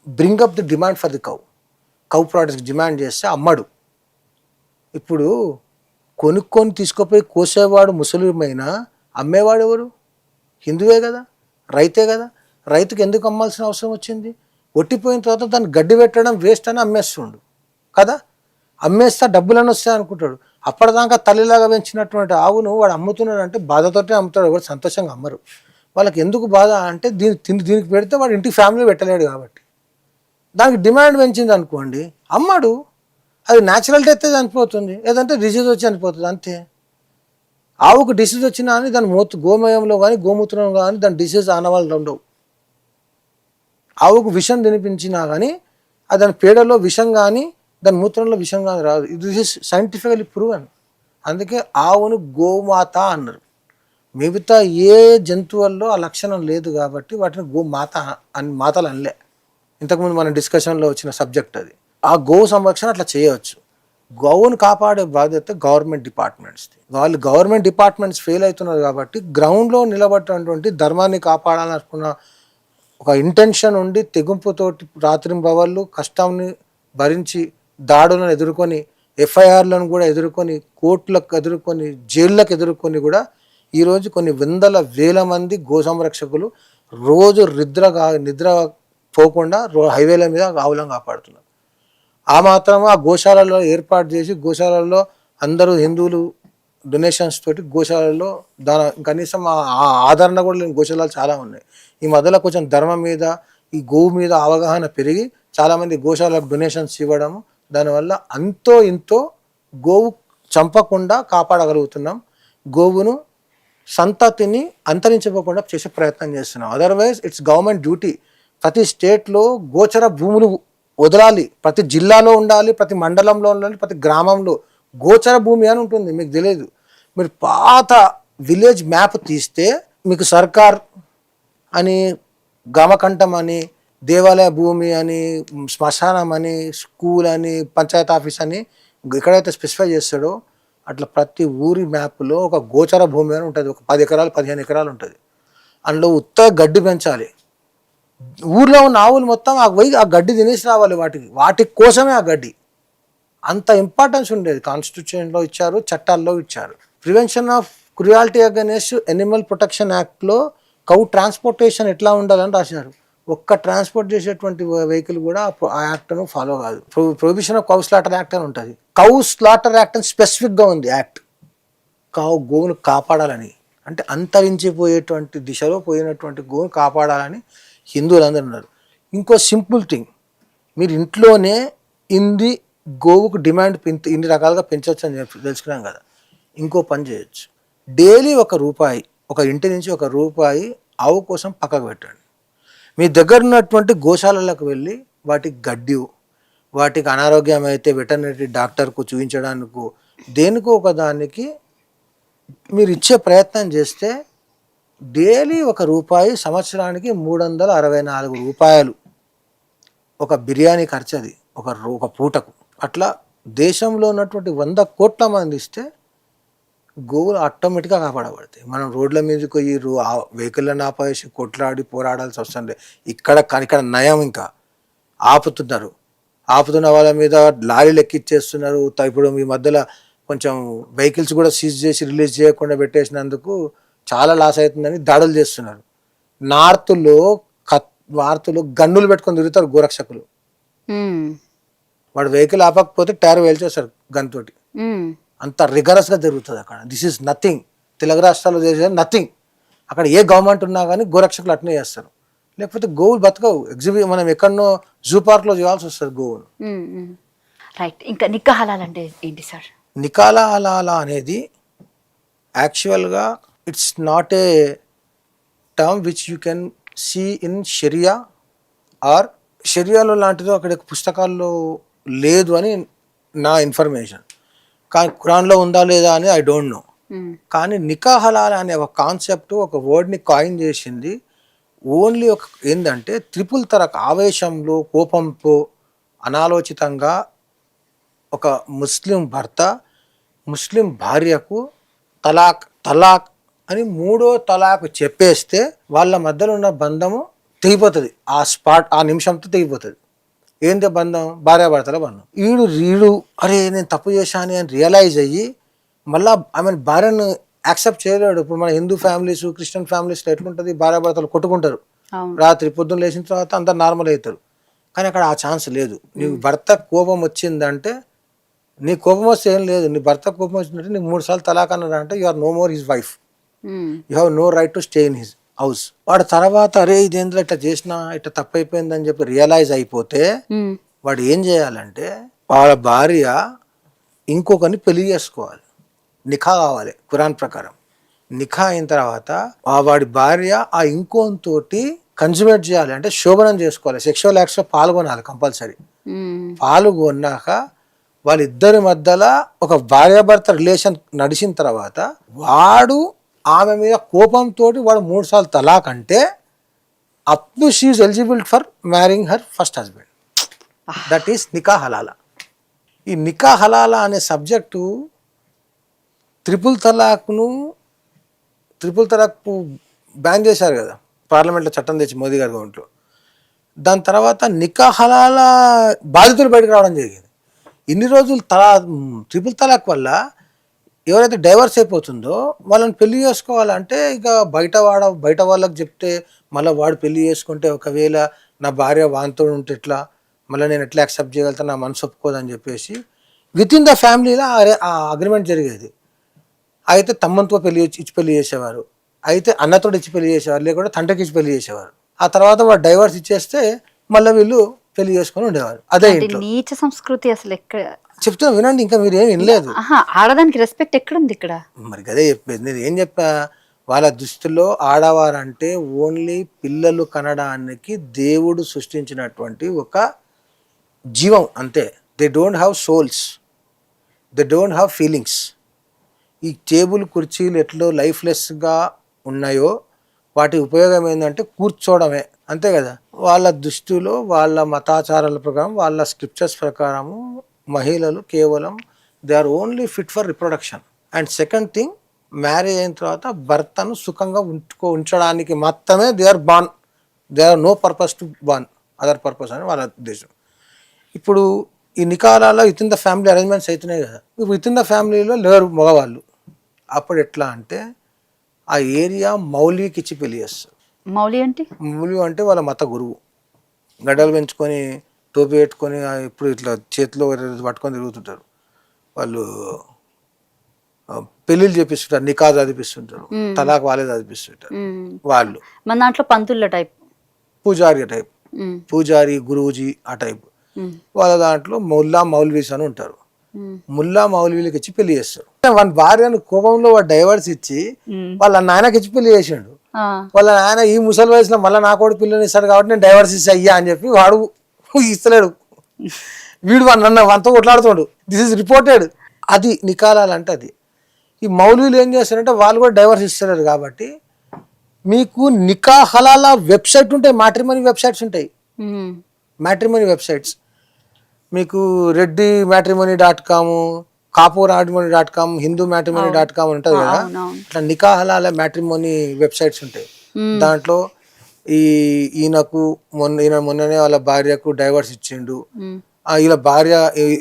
bring up the demand for the cow products demand చేస్తే అమ్మడు. ఇప్పుడు కొనుక్కొని తీసుకుపోయి కోసేవాడు ముసలిమైనా అమ్మేవాడు ఎవరు? హిందువే కదా, రైతే కదా. రైతుకి ఎందుకు అమ్మాల్సిన అవసరం వచ్చింది? ఒట్టిపోయిన తర్వాత దాన్ని గడ్డి పెట్టడం వేస్ట్ అని అమ్మేస్తుండు కదా. అమ్మేస్తా డబ్బులని వస్తాయి అనుకుంటాడు. అప్పటిదాకా తల్లిలాగా పెంచినటువంటి ఆవును వాడు అమ్ముతున్నాడంటే బాధతోటే అమ్ముతాడు, ఎవరు సంతోషంగా అమ్మరు. వాళ్ళకి ఎందుకు బాధ అంటే దీనికి పెడితే వాడు ఇంటికి ఫ్యామిలీ పెట్టలేడు కాబట్టి. దానికి డిమాండ్ పెంచింది అనుకోండి, అమ్మడు. అది న్యాచురల్ డెత్ చనిపోతుంది, లేదంటే డిసీజ్ వచ్చి చనిపోతుంది, అంతే. ఆవుకు డిసీజ్ వచ్చినా కానీ దాని గోమయంలో కానీ గోమూత్రంలో కానీ దాని డిసీజ్ ఆనవాళ్ళు ఉండవు. ఆవుకు విషం తినిపించినా కానీ అది దాని పేడలో విషం కానీ దాని మూత్రంలో విషం కానీ రాదు. ఇది ఇస్ సైంటిఫికలీ ప్రూవెన్. అందుకే ఆవును గోమాత అన్నారు. మిగతా ఏ జంతువుల్లో ఆ లక్షణం లేదు కాబట్టి వాటిని గోమాత అని మాతలు అనలే. ఇంతకుముందు మన డిస్కషన్లో వచ్చిన సబ్జెక్ట్ అది. ఆ గోవు సంరక్షణ అట్లా చేయవచ్చు. గోవును కాపాడే బాధ్యత గవర్నమెంట్ డిపార్ట్మెంట్స్ది. వాళ్ళు గవర్నమెంట్ డిపార్ట్మెంట్స్ ఫెయిల్ అవుతున్నారు కాబట్టి గ్రౌండ్లో నిలబడినటువంటి ధర్మాన్ని కాపాడాలనుకున్న ఒక ఇంటెన్షన్ ఉండి తెగింపుతోటి రాత్రింబవళ్ళు కష్టాన్ని భరించి దాడులను ఎదుర్కొని ఎఫ్ఐఆర్లను కూడా ఎదుర్కొని కోర్టులకు ఎదుర్కొని జైళ్ళకు ఎదుర్కొని కూడా ఈరోజు కొన్ని వందల వేల మంది గో సంరక్షకులు రోజు నిద్ర పోకుండా హైవేల మీద ఆవులను కాపాడుతున్నారు. ఆ మాత్రం ఆ గోశాలలో ఏర్పాటు చేసి గోశాలలో అందరూ హిందువులు డొనేషన్స్ తోటి గోశాలలో కనీసం ఆదరణ కూడా లేని గోశాలలు చాలా ఉన్నాయి. ఈ మధ్యలో కొంచెం ధర్మం మీద ఈ గోవు మీద అవగాహన పెరిగి చాలామంది గోశాలకు డొనేషన్స్ ఇవ్వడము, దానివల్ల అంతో ఇంతో గోవు చంపకుండా కాపాడగలుగుతున్నాం. గోవును సంతతిని అంతరించిపోకుండా చేసే ప్రయత్నం చేస్తున్నాం. Otherwise it's government duty. ప్రతి స్టేట్లో గోచర భూములు వదలాలి, ప్రతి జిల్లాలో ఉండాలి, ప్రతి మండలంలో ఉండాలి, ప్రతి గ్రామంలో గోచర భూమి అని ఉంటుంది. మీకు తెలియదు. మీరు పాత విలేజ్ మ్యాప్ తీస్తే మీకు సర్కార్ అని, గ్రామకంఠం అని, దేవాలయ భూమి అని, శ్మశానం అని, స్కూల్ అని, పంచాయత్ ఆఫీస్ అని ఎక్కడైతే స్పెసిఫై చేస్తాడో అట్లా ప్రతి ఊరి మ్యాప్లో ఒక గోచర భూమి అని ఉంటుంది. ఒక 10 ఎకరాలు 15 ఎకరాలు ఉంటుంది. అందులో ఉత్త గడ్డి పెంచాలి. ఊర్లో ఉన్న ఆవులు మొత్తం ఆ గడ్డి తినేసి రావాలి. వాటి కోసమే ఆ గడ్డి. అంత ఇంపార్టెన్స్ ఉండేది. కాన్స్టిట్యూషన్లో ఇచ్చారు, చట్టాల్లో ఇచ్చారు. Prevention of cruelty against Animal protection యాక్ట్లో కౌ ట్రాన్స్పోర్టేషన్ ఎట్లా ఉండాలని రాశారు. ఒక్క ట్రాన్స్పోర్ట్ చేసేటువంటి వెహికల్ కూడా ఆ యాక్ట్ను ఫాలో కాదు. Prohibition of cow slaughter act అని ఉంటుంది. కౌ స్లాటర్ యాక్ట్ అని స్పెసిఫిక్గా ఉంది యాక్ట్. గోవును కాపాడాలని, అంటే అంతరించిపోయేటువంటి దిశలో పోయినటువంటి గోవును కాపాడాలని హిందువులందరూ ఉన్నారు. ఇంకో సింపుల్ థింగ్, మీరు ఇంట్లోనే గోవుకు డిమాండ్ ఇన్ని రకాలుగా పెంచవచ్చు అని తెలుసుకున్నాం కదా. ఇంకో పని చేయొచ్చు. డైలీ ₹1, ఒక ఇంటి నుంచి ₹1 ఆవు కోసం పక్కకు పెట్టండి. మీ దగ్గర ఉన్నటువంటి గోశాలలకు వెళ్ళి వాటికి గడ్డి, వాటికి అనారోగ్యం అయితే వెటర్నరీ డాక్టర్కు చూపించడానికి దేనికో ఒకదానికి మీరు ఇచ్చే ప్రయత్నం చేస్తే డైలీ ₹1, సంవత్సరానికి ₹364 ఒక బిర్యానీ ఖర్చు. అది ఒక పూటకు. అట్లా దేశంలో ఉన్నటువంటి 100 కోట్ల మంది ఇస్తే గోవులు ఆటోమేటిక్గా కాపాడబడతాయి. మనం రోడ్ల మీదకి పోయి వెహికల్లను ఆపేసి కొట్లాడి పోరాడాల్సి వస్తుంది. ఇక్కడ నయం, ఇంకా ఆపుతున్న వాళ్ళ మీద లారీలు ఎక్కిచ్చేస్తున్నారు. ఇప్పుడు ఈ మధ్యలో కొంచెం వెహికల్స్ కూడా సీజ్ చేసి రిలీజ్ చేయకుండా పెట్టేసినందుకు చాలా లాస్ అవుతుందని దాడులు చేస్తున్నారు. నార్త్లో గన్నులు పెట్టుకొని తిరుగుతారు గోరక్షకులు. వాడు వెహికల్ ఆపకపోతే టైర్ వేల్చేస్తారు గన్ తోటి. అంత రిగరస్గా జరుగుతుంది అక్కడ. This is nothing. తెలుగు రాష్ట్రాల్లో చేసేది నథింగ్. అక్కడ ఏ గవర్నమెంట్ ఉన్నా కానీ గోరక్షకులు అట్నే చేస్తారు. లేకపోతే గోవులు బతకవు. మనం ఎక్కడనో జూ పార్క్లో చేయాల్సి వస్తుంది గోవును. రైట్. ఇంకా నిక్కా హలాల్ అంటే ఏంటి సార్? నికాలా హలాలా అనేది యాక్చువల్గా it's not a term which you can see in sharia or షరియాలో లాంటిదో అక్కడ పుస్తకాల్లో లేదు అని నా ఇన్ఫర్మేషన్. కానీ ఖురాన్లో ఉందా లేదా అని ఐ డోంట్ నో. కానీ నికా హలాల్ అనే ఒక కాన్సెప్ట్, ఒక వర్డ్ని కాయిన్ చేసింది ఓన్లీ ఏంటంటే త్రిపుల్ తరక్, ఆవేశంలో కోపంతో అనాలోచితంగా ఒక ముస్లిం భర్త ముస్లిం భార్యకు తలాక్ అని 3వ తలాక్ చెప్పేస్తే వాళ్ళ మధ్యలో ఉన్న బంధము తెగిపోతుంది. ఆ నిమిషంతో తెగిపోతుంది. ఏంటి బంధం? భార్యాభర్తల బంధం. ఈడు అరే నేను తప్పు చేశాను అని రియలైజ్ అయ్యి మళ్ళీ భార్యను యాక్సెప్ట్ చేయలేడు. ఇప్పుడు మన హిందూ ఫ్యామిలీస్, క్రిస్టియన్ ఫ్యామిలీస్లో ఎట్లుంటుంది, భార్యాభర్తలు కొట్టుకుంటారు, రాత్రి పొద్దున్న లేచిన తర్వాత అందరు నార్మల్ అవుతారు. కానీ అక్కడ ఆ ఛాన్స్ లేదు. నీకు భర్త కోపం వచ్చిందంటే నీ కోపం వస్తే ఏం లేదు, నీ భర్త కోపం వచ్చినట్టు నీకు 3 సార్లు తలాక్ అన్నాడు అంటే you are no more his wife, you have no right to stay in his house. వాడు తర్వాత అరే ఇదేంద్ర ఇట్లా చేసినా ఇట్లా తప్పైపోయిందని చెప్పి రియలైజ్ అయిపోతే వాడు ఏం చేయాలంటే వాళ్ళ భార్య ఇంకొకరిని పెళ్లి చేసుకోవాలి, నిఖా కావాలి ఖురాన్ ప్రకారం. నిఖా అయిన తర్వాత వాడి భార్య ఆ ఇంకోతోటి కన్జ్యూమేట్ చేయాలి, అంటే శోభనం చేసుకోవాలి, సెక్షువల్ యాక్ట్స్లో పాల్గొనాలి కంపల్సరీ. పాల్గొన్నాక వాళ్ళిద్దరి మధ్యలో ఒక భార్యాభర్త రిలేషన్ నడిచిన తర్వాత వాడు ఆమె మీద కోపంతో వాడు 3 సార్లు తలాక్ అంటే అప్పుడు she's eligible for marrying her first husband. That is నికా హలాలా. ఈ నికా హలాలా అనే సబ్జెక్టు త్రిపుల్ తలాక్ బ్యాన్ చేశారు కదా పార్లమెంట్లో, చట్టం తెచ్చి మోదీ గారి గవర్నమెంట్లో. దాని తర్వాత నికా హలాలా బాధితులు బయటకు రావడం జరిగింది. ఇన్ని రోజులు ట్రిపుల్ తలాక్ వల్ల ఎవరైతే డైవర్స్ అయిపోతుందో వాళ్ళని పెళ్లి చేసుకోవాలంటే ఇక బయట వాళ్ళకి చెప్తే మళ్ళీ వాడు పెళ్లి చేసుకుంటే ఒకవేళ నా భార్య వాంతో ఉంటే ఎట్లా, మళ్ళీ నేను ఎట్లా యాక్సెప్ట్ చేయగలుగుతాను, నా మనసు ఒప్పుకోదని చెప్పేసి విత్ ఇన్ ద ఫ్యామిలీలో ఆ అగ్రిమెంట్ జరిగేది. అయితే తమ్మంతో ఇచ్చి పెళ్లి చేసేవారు, అయితే అన్నతో ఇచ్చి పెళ్లి చేసేవారు, లేకుంటే తండ్రికి ఇచ్చి పెళ్లి చేసేవారు. ఆ తర్వాత వాడు డైవర్స్ ఇచ్చేస్తే మళ్ళీ వీళ్ళు పెళ్లి చేసుకొని ఉండేవారు. అదే నీచ సంస్కృతి అసలు ఎక్కడ చెప్తున్నా వినండి, ఇంకా మీరు ఏం వినలేదు. ఆడదానికి రెస్పెక్ట్ ఎక్కడుంది ఇక్కడ? మరి అదే చెప్పేది. నేను ఏం చెప్పా, వాళ్ళ దృష్టిలో ఆడవారంటే ఓన్లీ పిల్లలు కనడానికి దేవుడు సృష్టించినటువంటి ఒక జీవం అంతే. They don't have souls, they don't have feelings. ఈ టేబుల్ కుర్చీలు ఎట్లో లైఫ్లెస్గా ఉన్నాయో వాటి ఉపయోగం ఏంటంటే కూర్చోవడమే, అంతే కదా. వాళ్ళ దృష్టిలో వాళ్ళ మతాచారాల ప్రకారం వాళ్ళ స్క్రిప్చర్స్ ప్రకారము మహిళలు కేవలం they are only fit for reproduction. And second thing, marriage అయిన తర్వాత భర్తను సుఖంగా ఉంచడానికి మాత్రమే they are born, they are no purpose to born other purpose అని వాళ్ళ ఉద్దేశం. ఇప్పుడు ఈ నికాలాలో within the family arrangements అవుతున్నాయి కదా, విత్ ఇన్ ద ఫ్యామిలీలో లేరు మగవాళ్ళు. అప్పుడు ఎట్లా అంటే ఆ ఏరియా మౌలికి ఇచ్చి పెళ్లి చేస్తారు. మౌలి అంటే వాళ్ళ మత గురువు, గడ్డలు పెంచుకొని టోపీ పెట్టుకొని ఇప్పుడు ఇట్లా చేతిలో పట్టుకొని తిరుగుతుంటారు. వాళ్ళు పెళ్లిళ్ళు చేపిస్తుంటారు, నికా చదివిస్తుంటారు, తలాక్ వాళ్ళే చదివిస్తుంటారు. వాళ్ళు మన దాంట్లో పంతుల టైప్, పూజారి గురూజీ ఆ టైప్. వాళ్ళ దాంట్లో మౌల్వీస్ అని ఉంటారు. మౌల్వీలకు ఇచ్చి పెళ్లి చేస్తారు. వాళ్ళ భార్యను కోపంలో వాడు డైవర్స్ ఇచ్చి వాళ్ళ నాయనకి ఇచ్చి పెళ్లి చేసిండు. వాళ్ళ నాయన ఈ ముసలి వయసులో మళ్ళీ నా కూడా పిల్లని ఇస్తాడు కాబట్టి నేను డైవర్స్ ఇస్తా అయ్యా అని చెప్పి వాడు ఇస్తలేడు. వీడు వంతో కొట్లాడుతాడు. This is reported. అది నికాలాలంటే అది. ఈ మౌల్వీలు ఏం చేస్తారంటే వాళ్ళు కూడా డైవర్స్ ఇస్తలేరు కాబట్టి మీకు నికా హలాలా వెబ్సైట్ ఉంటాయి, మ్యాట్రిమనీ వెబ్సైట్స్ ఉంటాయి. మ్యాట్రిమనీ వెబ్సైట్స్ మీకు Reddy matrimony.com, కాపూర్ matrimony.com, Hindu matrimony.com ఉంటుంది కదా. ఇట్లా నికా హలాలా మ్యాట్రిమోనీ వెబ్సైట్స్ ఉంటాయి. దాంట్లో ఈయనకు మొన్ననే వాళ్ళ భార్యకు డైవర్స్ ఇచ్చిండు,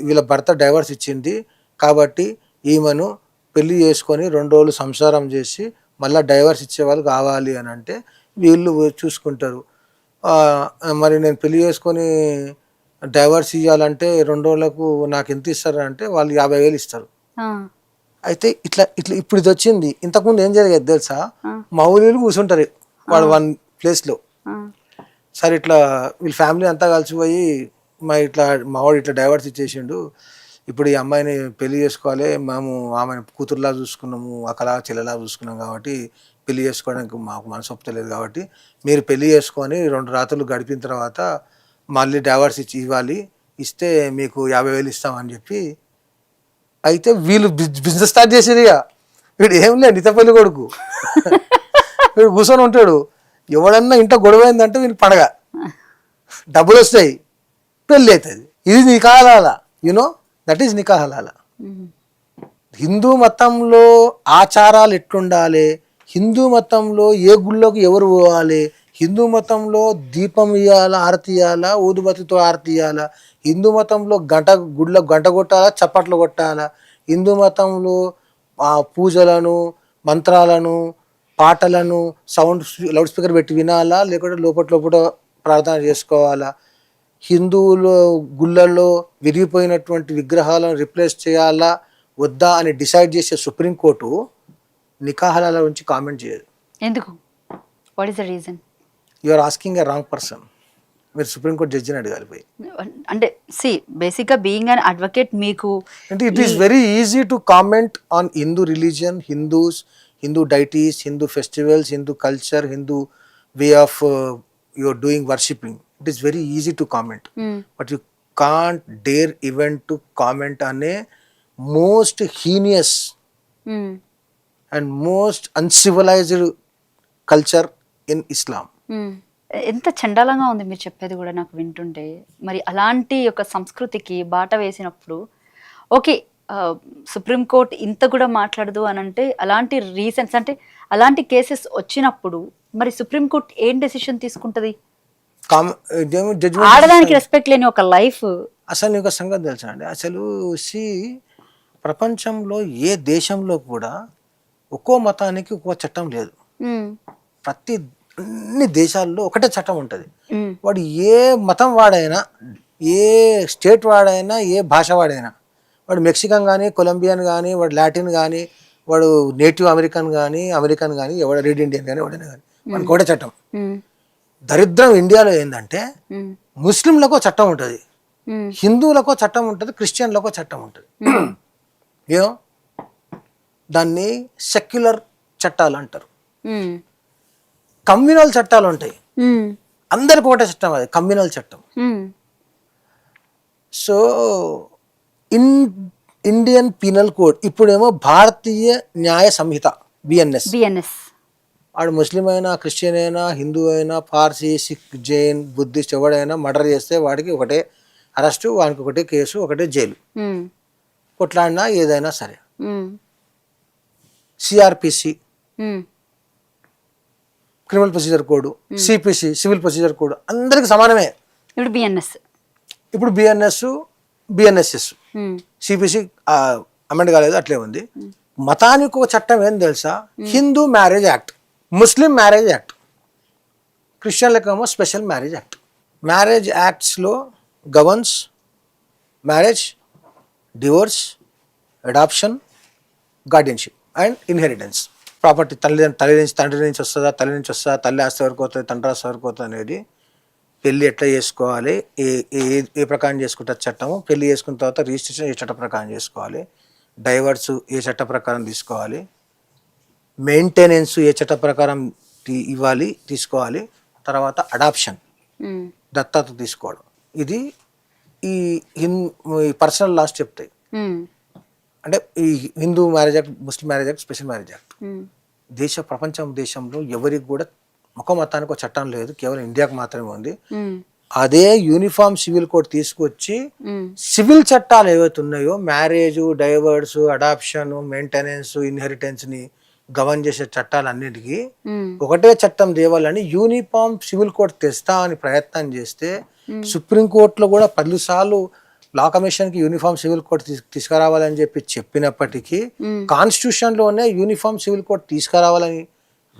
వీళ్ళ భర్త డైవర్స్ ఇచ్చింది కాబట్టి ఈమెను పెళ్లి చేసుకొని 2 రోజులు సంసారం చేసి మళ్ళీ డైవర్స్ ఇచ్చేవాళ్ళు కావాలి అని అంటే వీళ్ళు చూసుకుంటారు. మరి నేను పెళ్లి చేసుకొని డైవర్స్ ఇవ్వాలంటే 2 రోజులకు నాకు ఎంత ఇస్తారు అంటే వాళ్ళు 50,000 ఇస్తారు. అయితే ఇట్లా ఇప్పుడు ఇది వచ్చింది. ఇంతకుముందు ఏం జరిగేది తెలుసా, మౌలీలు కూర్చుంటారు వాడు 1 ప్లేస్లో. సరే ఇట్లా వీళ్ళ ఫ్యామిలీ అంతా కలిసిపోయి మావాడు ఇట్లా డైవర్స్ ఇచ్చేసిండు, ఇప్పుడు ఈ అమ్మాయిని పెళ్లి చేసుకోవాలి, మేము ఆమెను కూతురులా చూసుకున్నాము, అక్కలా చెల్లెలా చూసుకున్నాం కాబట్టి పెళ్లి చేసుకోవడానికి మాకు మనసు ఒప్పుతలేదు కాబట్టి మీరు పెళ్లి చేసుకొని 2 రాత్రులు గడిపిన తర్వాత మళ్ళీ డైవర్స్ ఇస్తే మీకు 50,000 ఇస్తామని చెప్పి. అయితే వీళ్ళు బిజినెస్ స్టార్ట్ చేసేది. ఇక వీడు ఏం లేదు, నిత పెళ్లి కొడుకు వీడు కూర్చొని ఉంటాడు. ఎవడన్నా ఇంట గొడవ అయిందంటే వీనికి పండగ, డబ్బులు వస్తాయి, పెళ్ళి అవుతుంది. ఇది నికా హలాలా, యునో దట్ ఈస్ నికా హలాలా. హిందూ మతంలో ఆచారాలు ఎట్లుండాలి, హిందూ మతంలో ఏ గుళ్ళోకి ఎవరు పోవాలి, హిందూ మతంలో దీపం ఇవ్వాలా, ఆరతి ఇవ్వాలా, ఊదుబతితో ఆరతి ఇవ్వాలా, హిందూ మతంలో గుడిలో గంట కొట్టాలా, చప్పట్లు కొట్టాలా, హిందూ మతంలో పూజలను, మంత్రాలను, పాటలను లౌడ్ స్పీకర్ పెట్టి వినాలా, లేకుంటే లోపల ప్రార్థన చేసుకోవాలా, హిందువులు గుళ్ళల్లో విరిగిపోయినటువంటి విగ్రహాలను రిప్లేస్ చేయాలా వద్దా అని డిసైడ్ చేసే సుప్రీంకోర్టు నికా హలాల గురించి కామెంట్ చేయదు. ఎందుకు? What is the reason? You are asking a wrong person. మీరు సుప్రీంకోర్టు జడ్జిని అడగాలి పోయి. అంటే సి బేసిక్గా బీయింగ్ అన్ అడ్వకేట్ మీకు అంటే it is very easy to comment on Hindu religion, Hindus, Hindu deities, Hindu festivals, Hindu culture, Hindu way of your doing worshipping. It is very easy to comment, but you can't dare even to comment on a most heinous and most uncivilised culture in Islam. ఎంత చండాలంగా ఉంది మీరు చెప్పేది కూడా నాకు వింటుంటే. మరి అలాంటి ఒక సంస్కృతికి బాట వేసినప్పుడు ఓకే, సుప్రీంకోర్టు ఇంత కూడా మాట్లాడదు అని అంటే అలాంటి రీజన్స్ అంటే అలాంటి కేసెస్ వచ్చినప్పుడు మరి సుప్రీంకోర్టు ఏం డెసిషన్ తీసుకుంటది? ఆడదానికి రెస్పెక్ట్ లేని ఒక లైఫ్. అసలు నీకు సంగతి తెలుసా అండి, అసలు ప్రపంచంలో ఏ దేశంలో కూడా ఒక్కో మతానికి ఒక్కో చట్టం లేదు. ప్రతి అన్ని దేశాల్లో ఒకటే చట్టం ఉంటుంది. వాడు ఏ మతం వాడైనా, ఏ స్టేట్ వాడైనా, ఏ భాష వాడైనా, వాడు మెక్సికన్ కానీ, కొలంబియన్ కానీ, వాడు లాటిన్ కానీ, వాడు నేటివ్ అమెరికన్ కానీ ఎవడ రెడ్ ఇండియన్ కానీ ఎవడైనా కానీ వాడికి ఒకటే చట్టం. దరిద్రం ఇండియాలో ఏంటంటే ముస్లింలకో చట్టం ఉంటుంది, హిందువులకో చట్టం ఉంటుంది, క్రిస్టియన్లకో చట్టం ఉంటుంది. ఏమో దాన్ని సెక్యులర్ చట్టాలు అంటారు. కమ్యూనల్ చట్టాలు ఉంటాయి, అందరికి ఒకటే చట్టం, అది కమ్యూనల్ చట్టం. సో ఇండియన్ పీనల్ కోడ్, ఇప్పుడేమో భారతీయ న్యాయ సంహిత బిఎన్ఎస్. వాడు ముస్లిం అయినా, క్రిస్టియన్ అయినా, హిందూ అయినా, పార్సీ, సిక్, జైన్, బుద్ధిస్ట్ ఎవడైనా మర్డర్ చేస్తే వాడికి ఒకటే అరెస్టు, వానికి ఒకటే కేసు, ఒకటే జైలు. కొట్లాడినా ఏదైనా సరే. CrPC criminal procedure code, CPC civil procedure code అందరికి సమానమే. ఇప్పుడు బిఎన్ఎస్ఎస్, సిపిసి అమెండ్ కాలేదు, అట్లే ఉంది. మతానికి ఒక చట్టం ఏం తెలుసా? Hindu marriage act, Muslim marriage act, క్రిస్టియన్లకేమో స్పెషల్ మ్యారేజ్ యాక్ట్. మ్యారేజ్ యాక్ట్స్లో governs marriage, divorce, adoption, guardianship and inheritance. Property తండ్రి నుంచి వస్తుందా, తల్లి నుంచి వస్తుందా, తల్లి ఆస్తి వరకు అవుతుంది, తండ్రి ఆస్తి వరకు అవుతుంది అనేది, పెళ్ళి ఎట్లా చేసుకోవాలి, ఏ ప్రకారం చేసుకుంటారు చట్టము, పెళ్ళి చేసుకున్న తర్వాత రిజిస్ట్రేషన్ ఏ చట్ట ప్రకారం చేసుకోవాలి, డైవర్స్ ఏ చట్ట ప్రకారం తీసుకోవాలి, మెయింటెనెన్స్ ఏ చట్ట ప్రకారం తీసుకోవాలి, తర్వాత అడాప్షన్ దత్తత తీసుకోవడం. ఇది ఈ పర్సనల్ లాస్ చెప్తాయి. అంటే ఈ Hindu marriage act, Muslim marriage act, special marriage act. దేశంలో ఎవరికి కూడా ఒక మతానికి ఒక చట్టం లేదు, కేవలం ఇండియాకు మాత్రమే ఉంది. అదే యూనిఫామ్ సివిల్ కోడ్ తీసుకొచ్చి సివిల్ చట్టాలు ఏవైతే ఉన్నాయో, marriage, divorce, adoption, maintenance, inheritance ని గవర్న్ చేసే చట్టాలన్నిటికీ ఒకటే చట్టం తేవాలని యూనిఫామ్ సివిల్ కోడ్ తెస్తా అని ప్రయత్నం చేస్తే సుప్రీంకోర్టులో కూడా 10 సార్లు లా కమిషన్ కి యూనిఫామ్ సివిల్ కోడ్ తీసుకురావాలని చెప్పినప్పటికీ, కాన్స్టిట్యూషన్ లోనే యూనిఫామ్ సివిల్ కోడ్ తీసుకురావాలని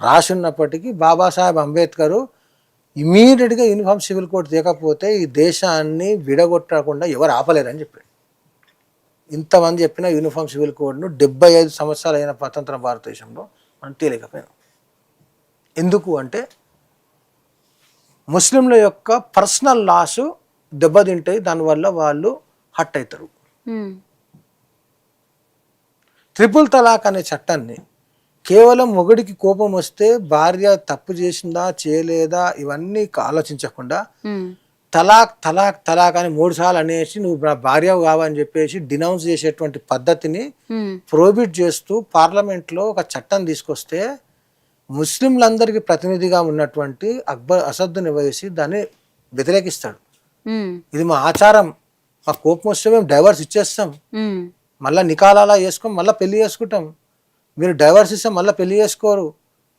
రాసున్నప్పటికీ బాబాసాహెబ్ అంబేద్కర్ ఇమీడియట్ గా యూనిఫామ్ సివిల్ కోడ్ తేకపోతే ఈ దేశాన్ని విడగొట్టకుండా ఎవరు ఆపలేరని చెప్పాడు. ఇంతమంది చెప్పిన యూనిఫామ్ సివిల్ కోడ్ను 75 సంవత్సరాలు అయిన స్వతంత్ర భారతదేశంలో మనం తేలేకపోయాం. ఎందుకు అంటే ముస్లింల యొక్క పర్సనల్ లాస్ దెబ్బతింటాయి, దానివల్ల వాళ్ళు హట్ అవుతారు. ట్రిపుల్ తలాక్ అనే చట్టాన్ని కేవలం మొగుడికి కోపం వస్తే భార్య తప్పు చేసిందా చేయలేదా ఇవన్నీ ఆలోచించకుండా తలాక్ తలాక్ తలాక్ అని 3 సార్లు అనేసి నువ్వు భార్య కావని చెప్పేసి డినౌన్స్ చేసేటువంటి పద్ధతిని ప్రోహిబిట్ చేస్తూ పార్లమెంట్లో ఒక చట్టం తీసుకొస్తే ముస్లింలందరికీ ప్రతినిధిగా ఉన్నటువంటి అసదుద్దీన్ ఓవైసీ దాన్ని వ్యతిరేకిస్తాడు. ఇది మా ఆచారం, మా కోపం వస్తే మేము డైవర్స్ ఇచ్చేస్తాం, మళ్ళీ నికాలాలా చేసుకొని మళ్ళీ పెళ్లి చేసుకుంటాం, మీరు డైవర్స్ ఇస్తే మళ్ళీ పెళ్లి చేసుకోరు,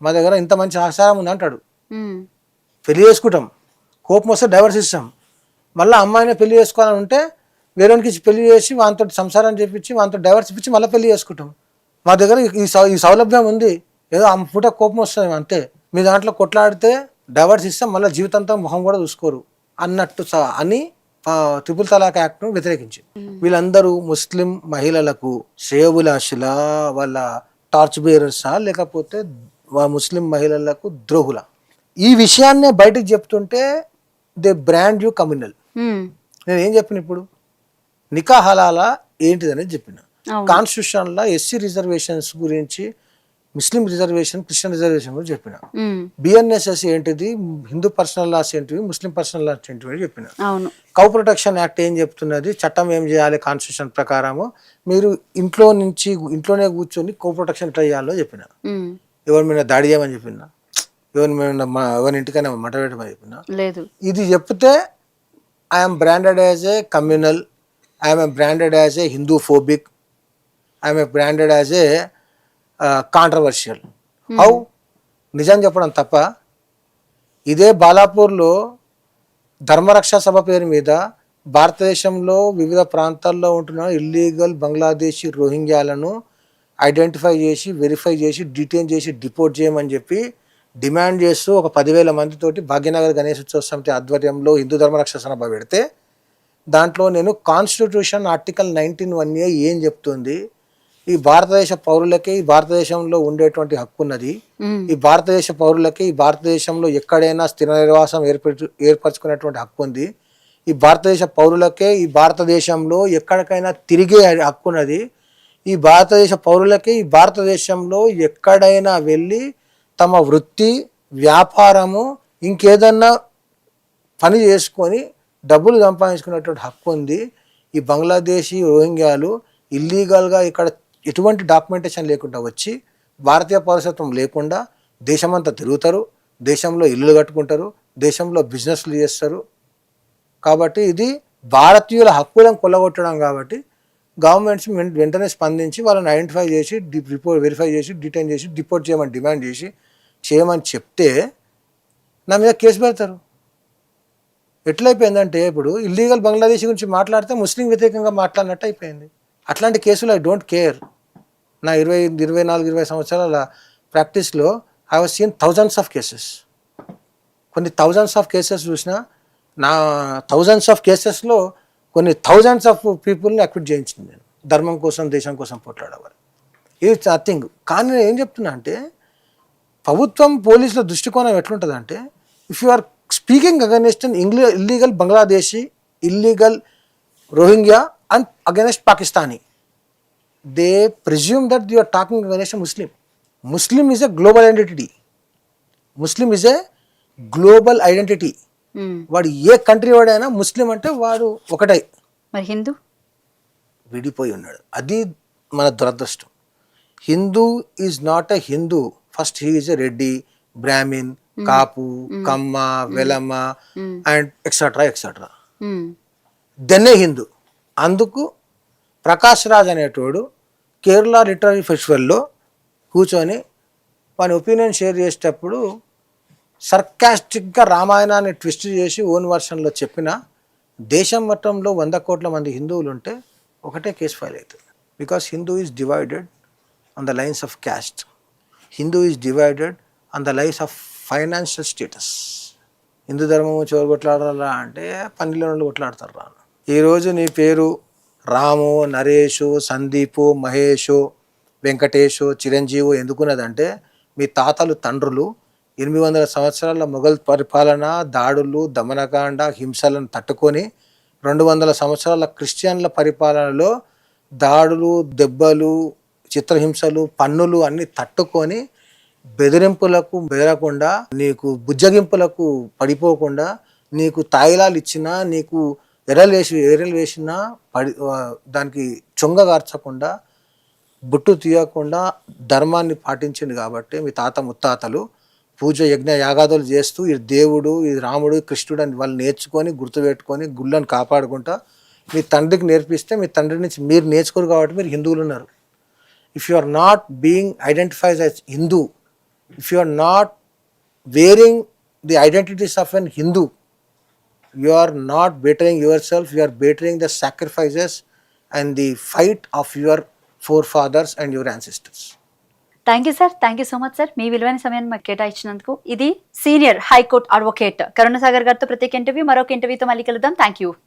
మా దగ్గర ఇంత మంచి ఆచారం ఉంది అంటాడు. పెళ్లి చేసుకుంటాం, కోపం వస్తే డైవర్స్ ఇస్తాం, మళ్ళీ అమ్మాయిని పెళ్లి చేసుకోవాలని ఉంటే వేరేకి పెళ్లి చేసి వానితో సంసారం చేపించి వానితో డైవర్స్ ఇప్పించి మళ్ళీ పెళ్లి చేసుకుంటాం. మా దగ్గర ఈ సౌలభ్యం ఉంది, ఏదో ఆ పూట కోపం వస్తుంది అంతే. మీ దాంట్లో కొట్లాడితే డైవర్స్ ఇస్తాం, మళ్ళీ జీవితంతో మొహం కూడా చూసుకోరు అన్నట్టు అని త్రిపుల్ తలాక్ యాక్ట్ను వ్యతిరేకించింది. వీళ్ళందరూ ముస్లిం మహిళలకు శ్రేయోభిలాషుల, వాళ్ళ టార్చ్ బేరర్సా, లేకపోతే ముస్లిం మహిళలకు ద్రోహుల? ఈ విషయాన్నే బయటకు చెప్తుంటే దే బ్రాండ్ యూ కమ్యూనల్. నేను ఏం చెప్పిన ఇప్పుడు, నికా హలాలా ఏంటిదనేది చెప్పిన. కాన్స్టిట్యూషన్లో ఎస్సీ రిజర్వేషన్స్ గురించి, ముస్లిం రిజర్వేషన్, క్రిస్టియన్ రిజర్వేషన్ గురించి చెప్పిన. బిఎన్ఎస్ఎస్ ఏంటిది, హిందూ పర్సనల్ లాస్ ఏంటివి, ముస్లిం పర్సనల్ లాస్ ఏంటివి అని చెప్పిన. కౌ ప్రొటెక్షన్ యాక్ట్ ఏం చెప్తున్నది, చట్టం ఏం చేయాలి కాన్స్టిట్యూషన్ ప్రకారము, మీరు ఇంట్లోనే కూర్చొని కౌ ప్రొటెక్షన్ ఎట్లా చేయాలో చెప్పిన. ఎవరి మీద దాడి చేయమని చెప్పిన, ఎవరి ఇంటికైనా మట పెట్టమని చెప్పిన లేదు. ఇది చెప్తే I'm branded as a communal, I'm branded as a Hindu phobic, I'm branded as a controversial. How? నిజం చెప్పడం తప్ప. ఇదే బాలాపూర్లో ధర్మరక్షా సభ పేరు మీద భారతదేశంలో వివిధ ప్రాంతాల్లో ఉంటున్న ఇల్లీగల్ బంగ్లాదేశీ రోహింగ్యాలను ఐడెంటిఫై చేసి, వెరిఫై చేసి, డిటైన్ చేసి, డిపోర్ట్ చేయమని చెప్పి డిమాండ్ చేస్తూ ఒక 10,000 మందితోటి భాగ్యనగర్ గణేశోత్సవ సమితి ఆధ్వర్యంలో హిందూ ధర్మరక్షా సభ పెడితే, దాంట్లో నేను కాన్స్టిట్యూషన్ ఆర్టికల్ 19(1)A ఏం చెప్తుంది, ఈ భారతదేశ పౌరులకే ఈ భారతదేశంలో ఉండేటువంటి హక్కు ఉన్నది, ఈ భారతదేశ పౌరులకే ఈ భారతదేశంలో ఎక్కడైనా స్థిర నివాసం ఏర్పరచుకునేటువంటి హక్కు ఉంది, ఈ భారతదేశ పౌరులకే ఈ భారతదేశంలో ఎక్కడికైనా తిరిగే హక్కు ఉన్నది, ఈ భారతదేశ పౌరులకే ఈ భారతదేశంలో ఎక్కడైనా వెళ్ళి తమ వృత్తి, వ్యాపారము, ఇంకేదన్నా పని చేసుకొని డబ్బులు సంపాదించుకునేటువంటి హక్కు ఉంది. ఈ బంగ్లాదేశీ రోహింగ్యాలు ఇల్లీగల్గా ఇక్కడ ఎటువంటి డాక్యుమెంటేషన్ లేకుండా వచ్చి భారతీయ పౌరసత్వం లేకుండా దేశమంతా తిరుగుతారు, దేశంలో ఇల్లులు కట్టుకుంటారు, దేశంలో బిజినెస్లు చేస్తారు. కాబట్టి ఇది భారతీయుల హక్కులను కొల్లగొట్టడం. కాబట్టి గవర్నమెంట్స్ వెంటనే స్పందించి వాళ్ళని ఐడెంటిఫై చేసి, వెరిఫై చేసి, డిటైన్ చేసి, డిపోర్ట్ చేయమని డిమాండ్ చేయమని చెప్తే నా మీద కేసు పెడతారు. ఎట్లయిపోయిందంటే ఇప్పుడు ఇల్లీగల్ బంగ్లాదేశీ గురించి మాట్లాడితే ముస్లిం వ్యతిరేకంగా మాట్లాడినట్టు అయిపోయింది. అట్లాంటి కేసులు ఐ డోంట్ కేర్. నా 24-20 సంవత్సరాల ప్రాక్టీస్లో I was seen thousands of cases. కొన్ని థౌజండ్స్ ఆఫ్ కేసెస్ చూసిన, నా థౌజండ్స్ ఆఫ్ కేసెస్లో కొన్ని థౌజండ్స్ ఆఫ్ పీపుల్ని అక్విట్ చేయించింది నేను, ధర్మం కోసం, దేశం కోసం పోట్లాడేవారు. ఇది నథింగ్. కానీ నేను ఏం చెప్తున్నా అంటే, ప్రభుత్వం, పోలీసుల దృష్టికోణం ఎట్లుంటుందంటే, if you are speaking against an illegal Bangladeshi, illegal Rohingya and against Pakistani, they presume that you are talking against Muslim. Muslim is a global identity. Muslim is a global identity. వాడు ఏ కంట్రీ వాడైనా ముస్లిం అంటే వాడు ఒకటే. మరి హిందూ విడిపోయి ఉన్నాడు. అది మన దురదృష్టం. Hindu is not a Hindu. First he is a Reddy, Brahmin, Kapu, Kamma, Velama and etcetera etcetera, దెన్నే హిందూ. అందుకు ప్రకాష్ రాజ్ అనేటోడు కేరళ లిటరరీ ఫెస్టివల్లో కూర్చొని వాని ఒపీనియన్ షేర్ చేసేటప్పుడు సర్కాస్టిక్గా రామాయణాన్ని ట్విస్ట్ చేసి ఓన్ వర్షన్లో చెప్పిన, దేశం మొత్తంలో 100 కోట్ల మంది హిందువులు ఉంటే ఒకటే కేసు ఫైల్ అవుతుంది. Because Hindu is divided on the lines of caste. Hindu is divided on the lines of financial status. Hindu ధర్మము చోరు కొట్లాడాలా అంటే పన్నెల నుండి కొట్లాడతారు రా. ఈరోజు నీ పేరు రాము, నరేషు, సందీపు, మహేషు, వెంకటేషు, చిరంజీవు ఎందుకున్నదంటే మీ తాతలు, తండ్రులు 800 సంవత్సరాల మొఘల్ పరిపాలన, దాడులు, దమనకాండ, హింసలను తట్టుకొని 200 సంవత్సరాల క్రిస్టియన్ల పరిపాలనలో దాడులు, దెబ్బలు, చిత్రహింసలు, పన్నులు అన్నీ తట్టుకొని బెదిరింపులకు బెదరకుండా, నీకు బుజ్జగింపులకు పడిపోకుండా, నీకు తాయిలాలు ఇచ్చినా, నీకు ఎర్రలు వేసినా దానికి చొంగగార్చకుండా, బుట్టు తీయకుండా ధర్మాన్ని పాటించింది. కాబట్టి మీ తాత ముత్తాతలు పూజ, యజ్ఞ, యాగాదులు చేస్తూ ఇది దేవుడు, ఇది రాముడు, కృష్ణుడు అని వాళ్ళు నేర్చుకొని, గుర్తుపెట్టుకొని, గుళ్ళను కాపాడుకుంటా మీ తండ్రికి నేర్పిస్తే మీ తండ్రి నుంచి మీరు నేర్చుకోరు కాబట్టి మీరు హిందువులు ఉన్నారు. If you are not being identified as Hindu, if you are not wearing the identities of an Hindu, you are not bettering yourself, you are bettering the sacrifices and the fight of your forefathers and your ancestors. Thank you sir, thank you so much sir, మీ విలువైన సమయాన్ని మాకు కేటాయించినందుకు. ఇది senior high court advocate Karunasagar గారితో ప్రత్యేక interview. మరొక ఇంటర్వ్యూతో మళ్ళీ కలుద్దాం. Thank you.